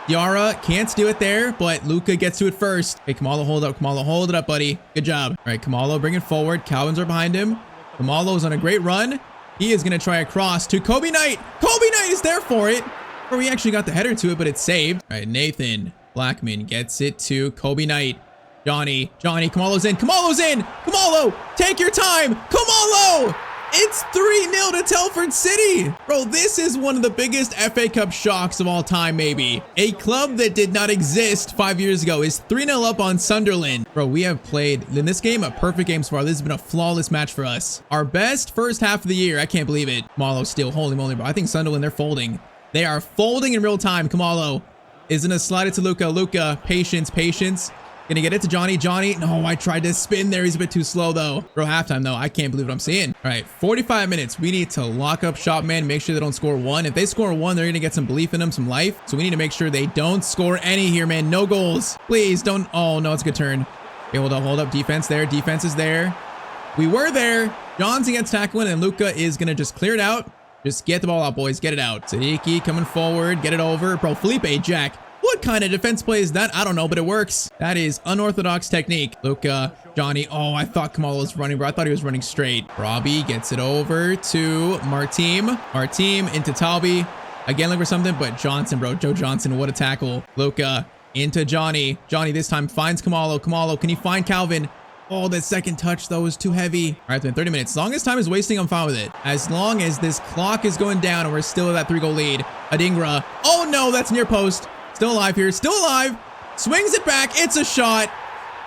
Yara can't do it there, but Luca gets to it first. Hey, Kamalo, hold it up, buddy. Good job. All right, Kamalo, bring it forward. Calvin's are behind him. Kamalo's on a great run. He is going to try a cross to Kobe Knight. Kobe Knight is there for it. Or we actually got the header to it, but it's saved. All right, Nathan Blackman gets it to Kobe Knight. Johnny, Kamalo's in. Kamalo, take your time. Kamalo! It's 3-0 to Telford City. Bro, this is one of the biggest FA Cup shocks of all time, maybe. A club that did not exist 5 years ago is 3-0 up on Sunderland. Bro, we have played, in this game, a perfect game so far. This has been a flawless match for us. Our best first half of the year. I can't believe it. Kamalo still, holy moly, bro. I think Sunderland, they're folding. They are folding in real time. Kamalo is going to slide it to Luca. Luca, patience. Gonna get it to Johnny. No, I tried to spin there. He's a bit too slow, though. Bro, halftime, though. I can't believe what I'm seeing. All right, 45 minutes. We need to lock up shop, man. Make sure they don't score one. If they score one, they're gonna get some belief in them, some life. So we need to make sure they don't score any here, man. No goals. Please don't. Oh, no, it's a good turn. Okay, hold up. Defense there. Defense is there. We were there. Johnson gets tackled, and Luca is gonna just clear it out. Just get the ball out, boys. Get it out. Sadiki coming forward. Get it over. Bro, Felipe, Jack. What kind of defense play is that? I don't know, but it works. That is unorthodox technique. Luca, Johnny. Oh, I thought Kamalo was running, bro. I thought he was running straight. Robbie gets it over to Martim into Talby. Again, looking for something, but Johnson, bro. Joe Johnson, what a tackle. Luca into Johnny. Johnny this time finds Kamalo. Can he find Calvin? Oh, that second touch, though, was too heavy. All right, it's been 30 minutes. As long as time is wasting, I'm fine with it. As long as this clock is going down and we're still at that 3-goal lead. Adingra. Oh, no, that's near post. Still alive here. Still alive. Swings it back. It's a shot.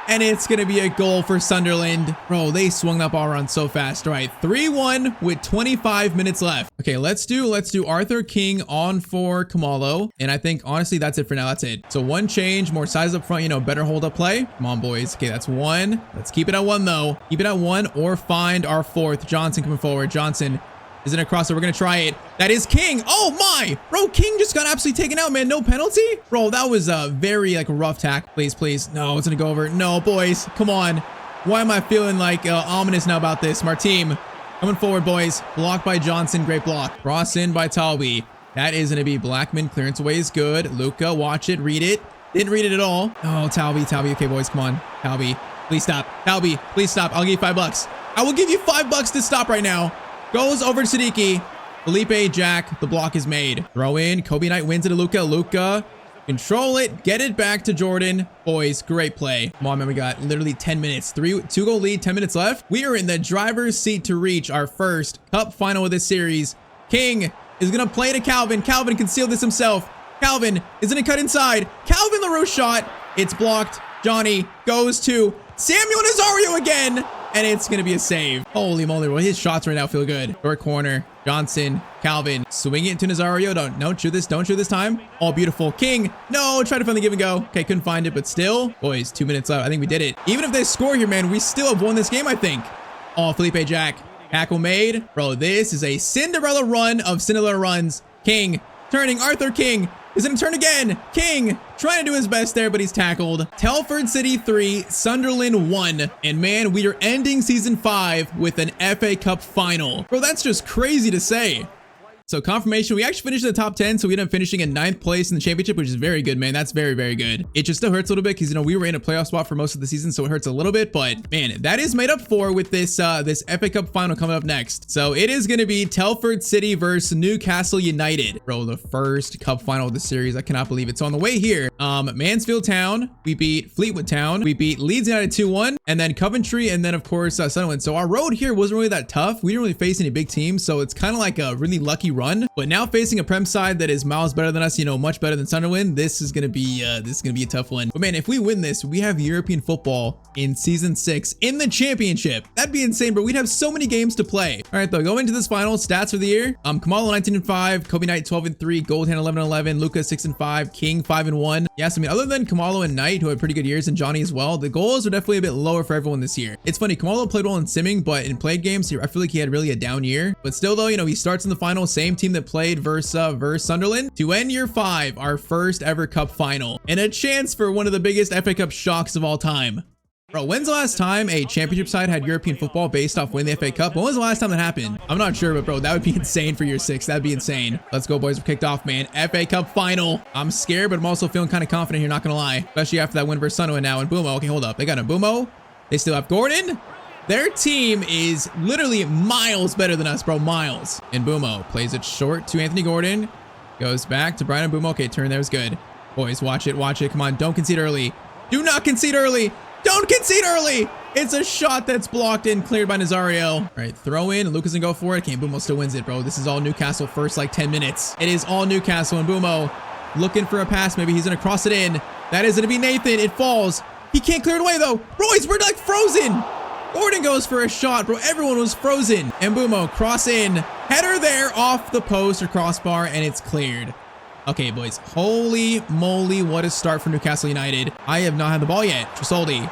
And it's going to be a goal for Sunderland. Bro, they swung that ball around so fast. All right, 3-1 with 25 minutes left. Okay, let's do Arthur King on for Kamalo. And I think, honestly, that's it for now. That's it. So one change, more size up front, you know, better hold up play. Come on, boys. Okay, that's one. Let's keep it at one, though. Keep it at one or find our fourth. Johnson coming forward. Johnson is it across, so we're gonna try it. That is King. Oh my! Bro, King just got absolutely taken out, man. No penalty? Bro, that was a very, rough tackle. Please. No, it's gonna go over. No, boys. Come on. Why am I feeling like ominous now about this? Martim coming forward, boys. Blocked by Johnson. Great block. Cross in by Talby. That is going to be Blackman. Clearance away is good. Luca, watch it. Read it. Didn't read it at all. Oh, Talby. Okay, boys. Come on. Talby. Please stop. Talby. Please stop. I'll give you $5. I will give you $5 to stop right now. Goes over to Siddiqui. Felipe Jack. The block is made. Throw in. Kobe Knight wins it to Luca. Luca. Control it. Get it back to Jordan. Boys, great play. Come on, man. We got literally 10 minutes. 2-goal lead. 10 minutes left. We are in the driver's seat to reach our first cup final of this series. King is going to play to Calvin. Calvin can seal this himself. Calvin is going to cut inside. Calvin LaRue shot. It's blocked. Johnny goes to Samuel Nazario again. And it's going to be a save. Holy moly, bro. His shots right now feel good. Short corner. Johnson. Calvin. Swing it to Nazario. Don't shoot this. Don't shoot this time. Oh, beautiful. King. No, try to find the give and go. Okay, couldn't find it, but still. Boys, 2 minutes left. I think we did it. Even if they score here, man, we still have won this game, I think. Oh, Felipe Jack. Tackle made. Bro, this is a Cinderella run of Cinderella runs. King. Turning. Arthur King. Is going to turn again. King trying to do his best there, but he's tackled. Telford City 3, Sunderland 1. And man, we are ending season 5 with an FA Cup final. Bro, that's just crazy to say. So confirmation, we actually finished in the top 10, so we ended up finishing in 9th place in the championship, which is very good, man. That's very, very good. It just still hurts a little bit because, you know, we were in a playoff spot for most of the season, so it hurts a little bit. But man, that is made up for with this this FA Cup final coming up next. So it is going to be Telford City versus Newcastle United. Bro, the first cup final of the series. I cannot believe it. So on the way here, Mansfield Town, we beat Fleetwood Town, we beat Leeds United 2-1, and then Coventry, and then of course Sunderland. So our road here wasn't really that tough. We didn't really face any big teams, so it's kind of like a really lucky run. But now facing a Prem side that is miles better than us, you know, much better than Sunderland, this is gonna be a tough one. But man, if we win this, we have European football in season 6 in the championship. That'd be insane, bro. We'd have so many games to play. All right, though, going into this final, stats for the year: Kamalo 19-5, Kobe Knight 12-3, Goldhand 11-11, Luca 6-5, King 5-1. Yes, I mean, other than Kamalo and Knight, who had pretty good years, and Johnny as well, the goals are definitely a bit lower for everyone this year. It's funny, Kamalo played well in simming, but in played games, I feel like he had really a down year. But still, though, you know, he starts in the final, same team that played versus Sunderland, to end year 5, our first ever cup final, and a chance for one of the biggest FA Cup shocks of all time. Bro, when's the last time a championship side had European football based off winning the FA Cup? When was the last time that happened? I'm not sure, but bro, that would be insane for year 6. That'd be insane. Let's go, boys. We're kicked off, man. FA Cup final. I'm scared, but I'm also feeling kind of confident here, not gonna lie. Especially after that win versus Sunderland now. And Bumo, okay, hold up. They got a Bumo. They still have Gordon. Their team is literally miles better than us, bro. Miles. And Bumo plays it short to Anthony Gordon. Goes back to Brian Bumo. Okay, turn there is good. Boys, watch it. Watch it. Come on. Don't concede early. Do not concede early. Don't concede early. It's a shot that's blocked and cleared by Nazario. All right, throw in. Lucas can go for it. Okay, Bumo still wins it, bro. This is all Newcastle first like 10 minutes. It is all Newcastle, and Bumo looking for a pass. Maybe he's going to cross it in. That is going to be Nathan. It falls. He can't clear it away, though. Boys, we're like frozen. Gordon goes for a shot, bro. Everyone was frozen. And Bumo, cross in. Header there off the post or crossbar, and it's cleared. Okay, boys. Holy moly, what a start for Newcastle United. I have not had the ball yet. Trisoldi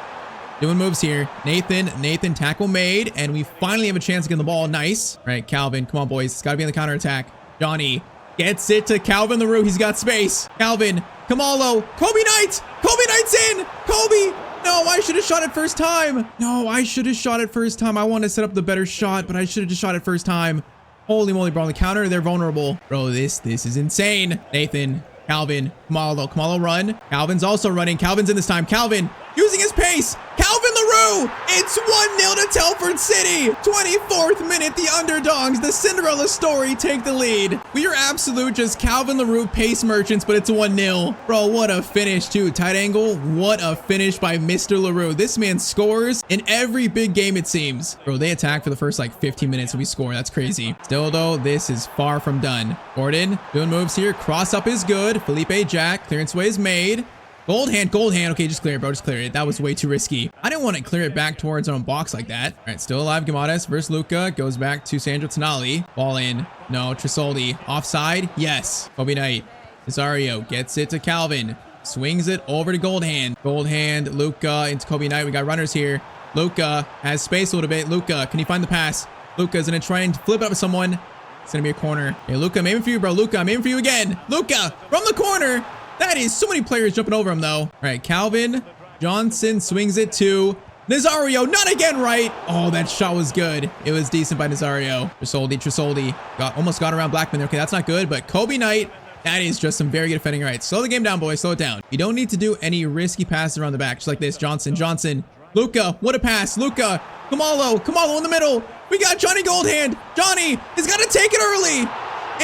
doing moves here. Nathan, tackle made, and we finally have a chance to get the ball. Nice. All right, Calvin, come on, boys. It's got to be on the counterattack. Johnny gets it to Calvin LaRue. He's got space. Calvin, Kamalo, Kobe Knight. Kobe Knight's in. Kobe. No, I should have shot it first time. No, I should have shot it first time. I want to set up the better shot, but I should have just shot it first time. Holy moly, bro. On the counter, they're vulnerable. Bro, this is insane. Nathan, Calvin, Kamalo run. Calvin's also running. Calvin's in this time. Calvin using his pace. Calvin LaRue. It's 1-0 to Telford City. 24th minute, the underdogs, the Cinderella story, take the lead. We are absolute just Calvin LaRue pace merchants, but it's 1-0. Bro, what a finish too. Tight angle. What a finish by Mr. LaRue. This man scores in every big game, it seems. Bro, they attack for the first like 15 minutes and we score. That's crazy. Still though, this is far from done. Gordon doing moves here. Cross up is good. Felipe Jack. Clearance way is made. Gold hand. Okay, just clear it, bro. Just clear it. That was way too risky. I didn't want to clear it back towards our own box like that. All right, still alive. Gamades versus Luca. Goes back to Sandro Tonali. Ball in. No. Trisoldi. Offside. Yes. Kobe Knight. Nazario gets it to Calvin. Swings it over to Goldhand. Goldhand. Luca into Kobe Knight. We got runners here. Luca has space a little bit. Luca, can he find the pass? Luca's going to try and flip it up with someone. It's going to be a corner. Hey, Luca, I'm aiming for you, bro. Luca, I'm aiming for you again. Luca from the corner. That is so many players jumping over him, though. All right, Calvin Johnson swings it to Nazario, not again, right? Oh, that shot was good. It was decent by Nazario. Trisoldi. Almost got around Blackman. Okay, that's not good, but Kobe Knight, that is just some very good defending. All right, slow the game down, boys. Slow it down. You don't need to do any risky passes around the back, just like this. Johnson. Luka, what a pass. Luka, Kamalo in the middle. We got Johnny Goldhand. Johnny is gonna take it early.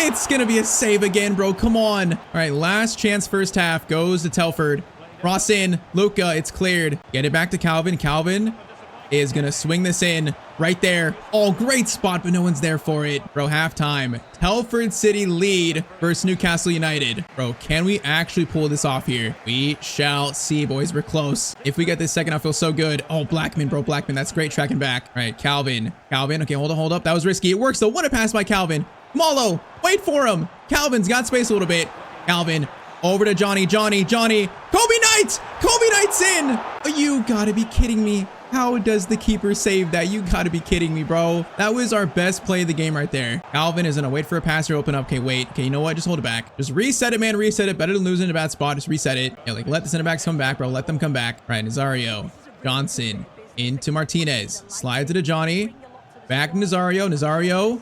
It's gonna be a save again, bro. Come on. All right, last chance first half goes to Telford. Cross in. Luka, it's cleared. Get it back to Calvin. Calvin is gonna swing this in right there. Oh, great spot, but no one's there for it. Bro, halftime. Telford City lead versus Newcastle United. Bro, can we actually pull this off here? We shall see, boys. We're close. If we get this second, I'll feel so good. Oh, Blackman, bro. Blackman, that's great tracking back. All right, Calvin. Okay, hold up. That was risky. It works, though. What a pass by Calvin. Malo, wait for him. Calvin's got space a little bit. Calvin, over to Johnny. Kobe Knight's in. Oh, you gotta be kidding me. How does the keeper save that? You gotta be kidding me, bro. That was our best play of the game right there. Calvin is gonna wait for a passer to open up. Okay, wait. Okay, you know what? Just hold it back. Just reset it, man. Reset it. Better than losing in a bad spot. Just reset it. Yeah, like, let the center backs come back, bro. Let them come back. All right, Nazario. Johnson into Martinez. Slides it to Johnny. Back to Nazario.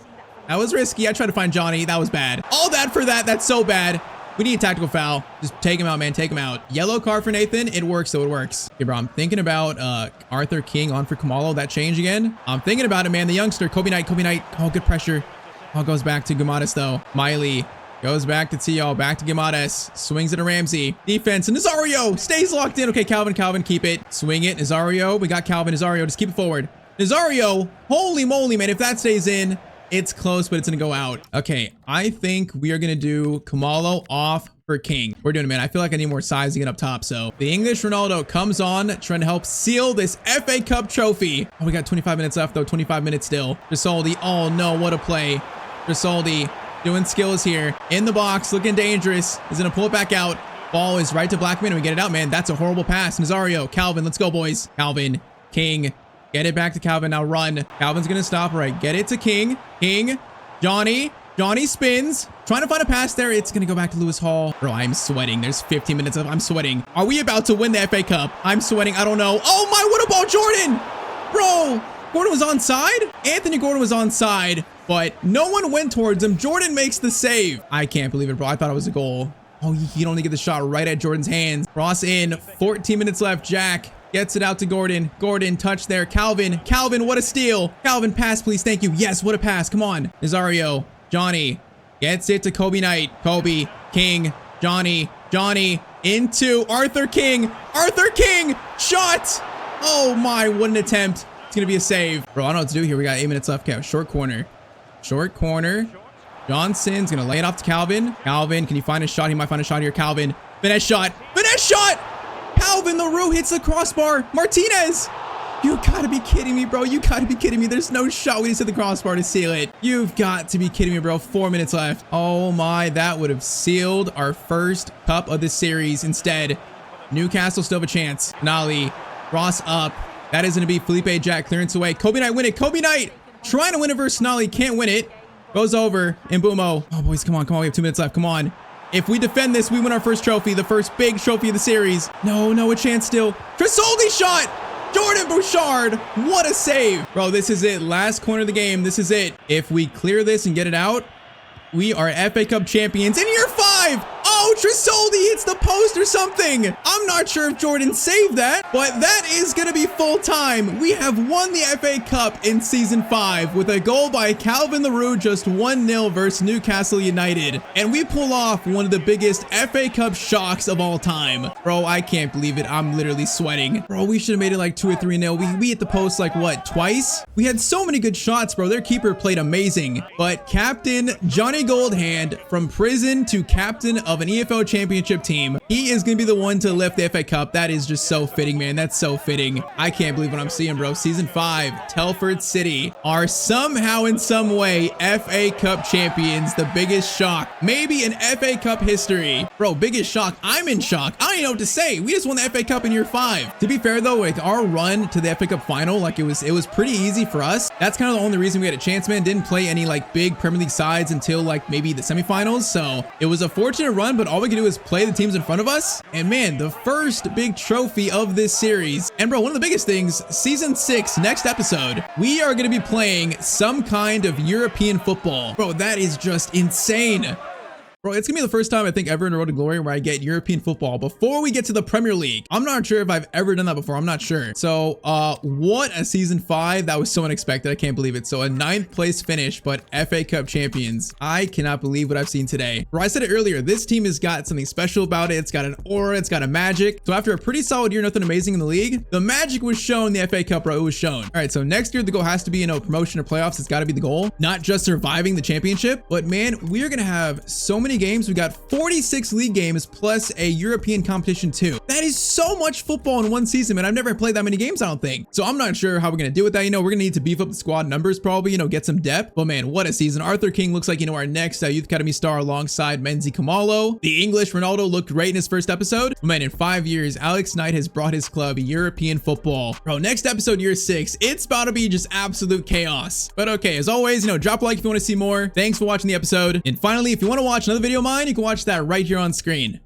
That was risky. I tried to find Johnny. That was bad. All that for that. That's so bad. We need a tactical foul. Just take him out, man. Take him out. Yellow card for Nathan. It works, so it works. Okay, bro, I'm thinking about Arthur King on for Kamalo. That change again. I'm thinking about it, man. The youngster, Kobe Knight. Oh, good pressure. Oh, goes back to Gamadas, though. Miley goes back to T.O. Back to Gamadas. Swings it to Ramsey. Defense. And Nazario stays locked in. Okay, Calvin, keep it. Swing it. Nazario. We got Calvin. Nazario, just keep it forward. Nazario. Holy moly, man. If that stays in, it's close, but it's gonna go out. Okay, I think we are gonna do Kamalo off for King. We're doing it, man. I feel like I need more sizing up top. So the English Ronaldo comes on, trying to help seal this FA Cup trophy. Oh, we got 25 minutes left, though. 25 minutes still. Trisoldi. Oh, no. What a play. Trisoldi doing skills here. In the box, looking dangerous. He's gonna pull it back out. Ball is right to Blackman, and we get it out, man. That's a horrible pass. Nazario. Calvin. Let's go, boys. Calvin. King. Get it back to Calvin. Now run. Calvin's gonna stop. All right, get it to King. Johnny spins. Trying to find a pass there. It's gonna go back to Lewis Hall. Bro, I'm sweating. There's 15 minutes left. I'm sweating. Are we about to win the FA Cup? I'm sweating. I don't know. Oh my, what about Jordan? Bro, Gordon was onside? Anthony Gordon was onside, but no one went towards him. Jordan makes the save. I can't believe it, bro. I thought it was a goal. Oh, he only get the shot right at Jordan's hands. Cross in. 14 minutes left. Jack gets it out to Gordon. Gordon, touch there. Calvin, what a steal. Calvin, pass, please. Thank you. Yes, what a pass. Come on. Nazario. Johnny gets it to Kobe Knight. Kobe, King, Johnny into Arthur King. Shot. Oh my, what an attempt. It's going to be a save. Bro, I don't know what to do here. We got 8 minutes left. Okay, short corner. Johnson's going to lay it off to Calvin. Calvin, can you find a shot? He might find a shot here. Calvin, finesse shot. Calvin LaRue hits the crossbar. Martinez. You gotta be kidding me, bro. You gotta be kidding me. There's no shot. We just hit the crossbar to seal it. You've got to be kidding me, bro. 4 minutes left. Oh my, that would have sealed our first cup of the series. Instead, Newcastle still have a chance. Nolly, cross up. That is gonna be Felipe Jack. Clearance away. Kobe Knight win it. Kobe Knight trying to win it versus Nolly. Can't win it. Goes over. And Mbumo. Oh, boys, come on. We have 2 minutes left. Come on. If we defend this, we win our first trophy, the first big trophy of the series. No, a chance still. Trisoldi shot. Jordan Bouchard. What a save. Bro, this is it. Last corner of the game. This is it. If we clear this and get it out, we are FA Cup champions in year 5. Oh, Trisoldi hits the post or something. I'm not sure if Jordan saved that, but that is going to be full time. We have won the FA Cup in season 5 with a goal by Calvin LaRue, just 1-0 versus Newcastle United. And we pull off one of the biggest FA Cup shocks of all time. Bro, I can't believe it. I'm literally sweating. Bro, we should have made it like 2 or 3-0. We hit the post like what, twice? We had so many good shots, bro. Their keeper played amazing. But Captain Johnny Goldhand, from prison to captain of an EFL championship team, he is going to be the one to lift the FA Cup. That is just so fitting, man. That's so fitting. I can't believe what I'm seeing, bro. Season 5, Telford City are somehow in some way FA Cup champions. The biggest shock maybe in FA Cup history. Bro, biggest shock. I'm in shock. I don't even know what to say. We just won the FA Cup in year 5. To be fair though, like our run to the FA Cup final, like it was pretty easy for us. That's kind of the only reason we had a chance, man. Didn't play any like big Premier League sides until like maybe the semifinals. So it was a fortunate run, but all we can do is play the teams in front of us. And man, the first big trophy of this series. And bro, one of the biggest things, season 6, next episode, we are going to be playing some kind of European football. Bro, that is just insane. Bro, it's gonna be the first time I think ever in a Road to Glory where I get European football before we get to the Premier League. I'm not sure if I've ever done that before. I'm not sure. So, what a season 5. That was so unexpected. I can't believe it. So a 9th place finish, but FA Cup champions. I cannot believe what I've seen today. Bro, I said it earlier. This team has got something special about it. It's got an aura. It's got a magic. So after a pretty solid year, nothing amazing in the league, the magic was shown in the FA Cup, bro. It was shown. All right, so next year the goal has to be, promotion or playoffs. It's got to be the goal, not just surviving the championship. But man, we're gonna have so many games. We got 46 league games plus a European competition too. That is so much football in one season, man. I've never played that many games, I don't think. So I'm not sure how we're gonna do with that. We're gonna need to beef up the squad numbers probably, get some depth. But man, what a season. Arthur King looks like, our next Youth Academy star alongside Menzi Kamalo. The English Ronaldo looked great in his first episode. But man, in 5 years, Alex Knight has brought his club European football. Bro, next episode, year 6, it's about to be just absolute chaos. But okay, as always, drop a like if you want to see more. Thanks for watching the episode. And finally, if you want to watch another video of mine, you can watch that right here on screen.